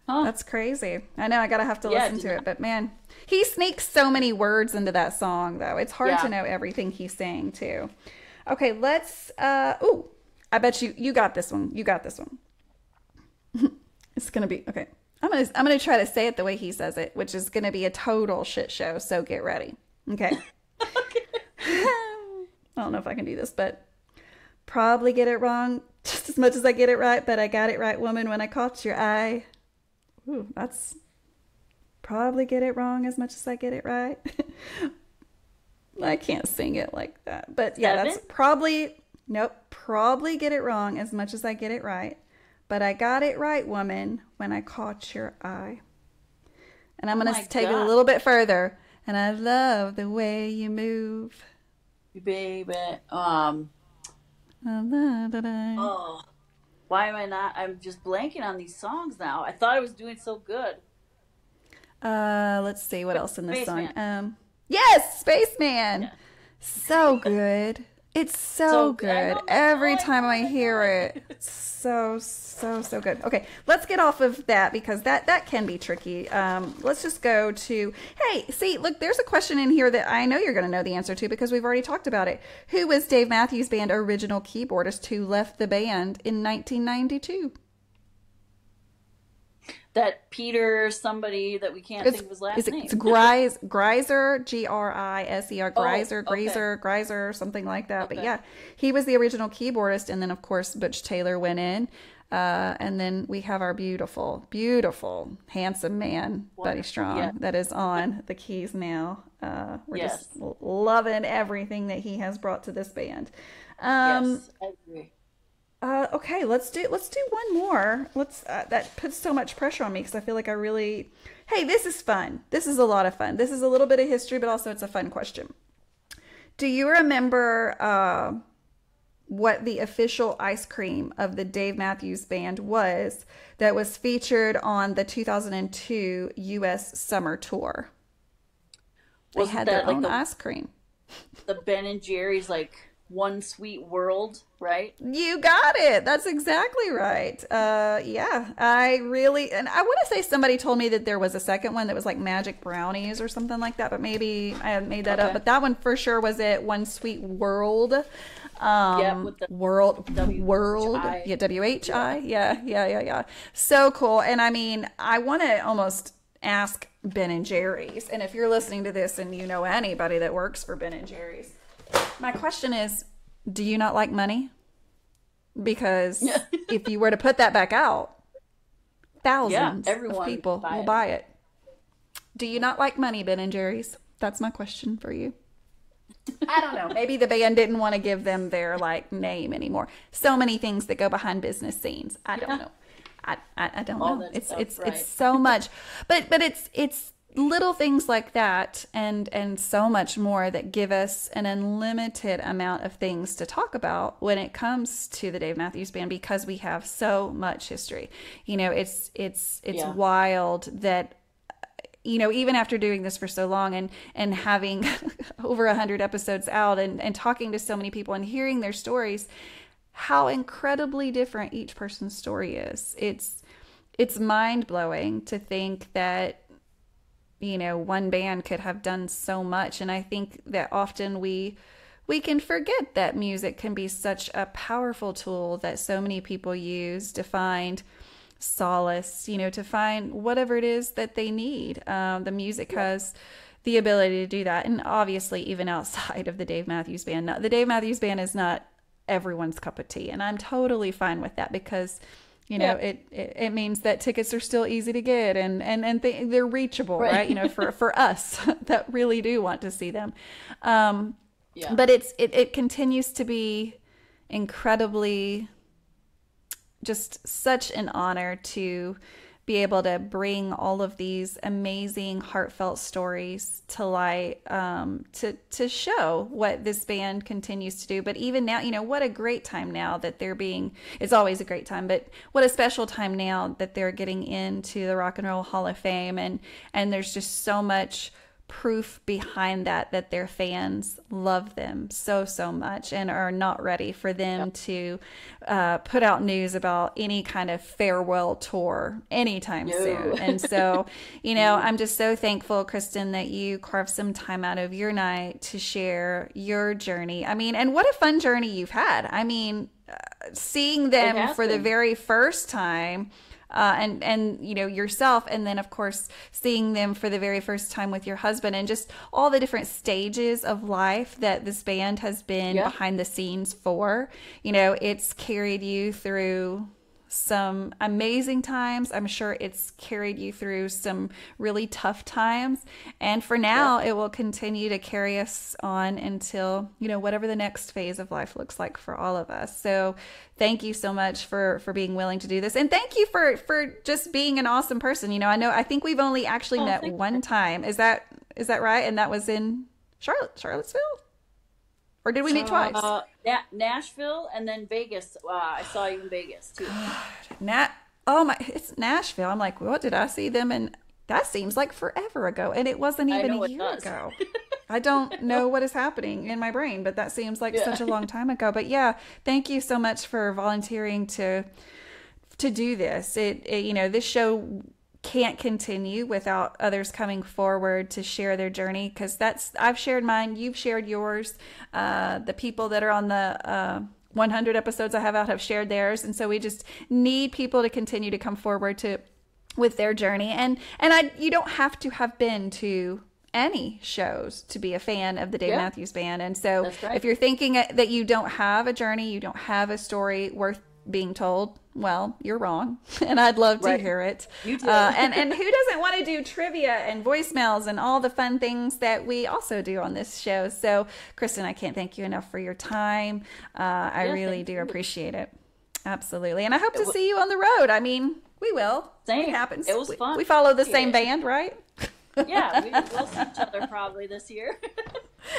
Huh. That's crazy. I know. I gotta have to listen to it, but man, he sneaks so many words into that song, though. It's hard to know everything he's saying too. Okay, let's. Ooh, I bet you got this one. You got this one. It's gonna be okay. I'm gonna try to say it the way he says it, which is gonna be a total shit show. So get ready. Okay. Okay. I don't know if I can do this, but probably get it wrong just as much as I get it right. But I got it right, woman, when I caught your eye. Ooh, that's probably get it wrong as much as I get it right. I can't sing it like that, but yeah, that's probably get it wrong as much as I get it right. But I got it right, woman, when I caught your eye. And I'm going to take it a little bit further. And I love the way you move. Baby. Oh. Why am I not? I'm just blanking on these songs now. I thought I was doing so good. Let's see what else in this song. Yes, Spaceman. Yeah. So good. It's so good. Every time I hear it, it's so good. Okay, let's get off of that because that can be tricky. Let's just go to, hey, see, look, there's a question in here that I know you're going to know the answer to because we've already talked about it. Who was Dave Matthews Band original keyboardist who left the band in 1992? That Peter somebody that we can't think of his last name. It's Greiser, Griser, Greiser, something like that. Okay. But yeah, he was the original keyboardist. And then, of course, Butch Taylor went in. And then we have our beautiful, handsome man, Buddy Strong, that is on the keys now. We're just loving everything that he has brought to this band. Yes, I agree. Okay, let's do one more. That puts so much pressure on me because I feel like hey, this is fun. This is a lot of fun. This is a little bit of history, but also it's a fun question. Do you remember what the official ice cream of the Dave Matthews Band was that was featured on the 2002 U.S. Summer Tour? They had their own ice cream. The Ben & Jerry's, One Sweet World, right? You got it. That's exactly right. Yeah, I want to say somebody told me that there was a second one that was like Magic Brownies or something like that, but maybe I made that up. But that one for sure was it. One Sweet World. With the world. Yeah, WHI. Yeah. So cool. And I mean, I want to almost ask Ben & Jerry's. And if you're listening to this and you know anybody that works for Ben & Jerry's, my question is, do you not like money? Because if you were to put that back out, thousands of people will buy it. Do you not like money, Ben and Jerry's? That's my question for you. I don't know. Maybe the band didn't want to give them their like name anymore. So many things that go behind business scenes. I don't know. I don't know. It's so much, but it's little things like that and so much more that give us an unlimited amount of things to talk about when it comes to the Dave Matthews Band, because we have so much history. You know, it's wild that, you know, even after doing this for so long and having over 100 episodes out and talking to so many people and hearing their stories, how incredibly different each person's story is. It's mind-blowing to think that, you know, one band could have done so much. And I think that often we can forget that music can be such a powerful tool that so many people use to find solace, you know, to find whatever it is that they need. The music has the ability to do that. And obviously, even outside of the Dave Matthews Band, the Dave Matthews Band is not everyone's cup of tea. And I'm totally fine with that, because, you know, it means that tickets are still easy to get and they're reachable, right? You know, for us that really do want to see them. But it continues to be incredibly, just such an honor to be able to bring all of these amazing heartfelt stories to light, to show what this band continues to do. But even now, you know, what a great time now that it's always a great time, but what a special time now that they're getting into the Rock and Roll Hall of Fame. And there's just so much proof behind that their fans love them so much and are not ready for them to put out news about any kind of farewell tour anytime soon. And so, you know, I'm just so thankful, Kristen, that you carved some time out of your night to share your journey. I mean, and what a fun journey you've had. I mean, seeing them for the very first time, and you know, yourself, and then of course seeing them for the very first time with your husband, and just all the different stages of life that this band has been behind the scenes for. You know, it's carried you through some amazing times. I'm sure it's carried you through some really tough times. And for now, it will continue to carry us on until, you know, whatever the next phase of life looks like for all of us. So thank you so much for being willing to do this. And thank you for just being an awesome person. You know, I think we've only actually met one time. Is that right? And that was in Charlottesville? Or did we meet twice? Nashville and then Vegas. I saw you in Vegas too. It's Nashville. I'm like, what did I see them? And that seems like forever ago. And it wasn't even a year ago. I don't know what is happening in my brain, but that seems like such a long time ago. But yeah, thank you so much for volunteering to do this. You know, this show can't continue without others coming forward to share their journey, because I've shared mine, you've shared yours, the people that are on the 100 episodes I have out have shared theirs, and so we just need people to continue to come forward with their journey. And you don't have to have been to any shows to be a fan of the Dave Matthews Band. And so if you're thinking that you don't have a journey, you don't have a story worth being told, well, you're wrong. And I'd love to hear it. You too. And who doesn't want to do trivia and voicemails and all the fun things that we also do on this show? So, Kristen, I can't thank you enough for your time. I really do appreciate it. Absolutely. And I hope to see you on the road. I mean, we will. Same. It happens. It was fun. We follow the same band, right? Yeah, we'll see each other probably this year.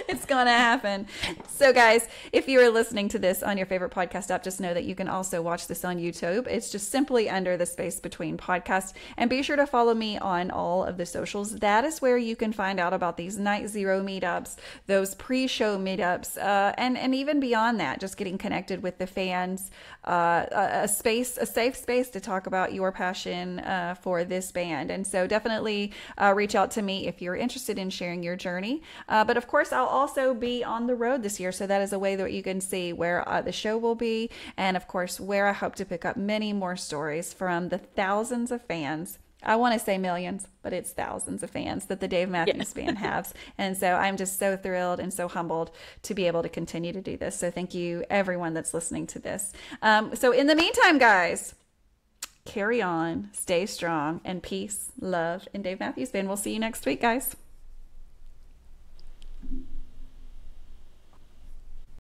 It's gonna happen. So guys, if you are listening to this on your favorite podcast app, just know that you can also watch this on YouTube. It's just simply under the Space Between podcast. And be sure to follow me on all of the socials. That is where you can find out about these Night Zero meetups, those pre-show meetups, and even beyond that, just getting connected with the fans, a safe space to talk about your passion for this band. And so definitely reach out to me if you're interested in sharing your journey. But of course, I'll also be on the road this year. So that is a way that you can see where the show will be. And of course, where I hope to pick up many more stories from the thousands of fans. I want to say millions, but it's thousands of fans that the Dave Matthews Band has. And so I'm just so thrilled and so humbled to be able to continue to do this. So thank you, everyone that's listening to this. So in the meantime, guys, carry on, stay strong, and peace, love, and Dave Matthews Band. We'll see you next week, guys.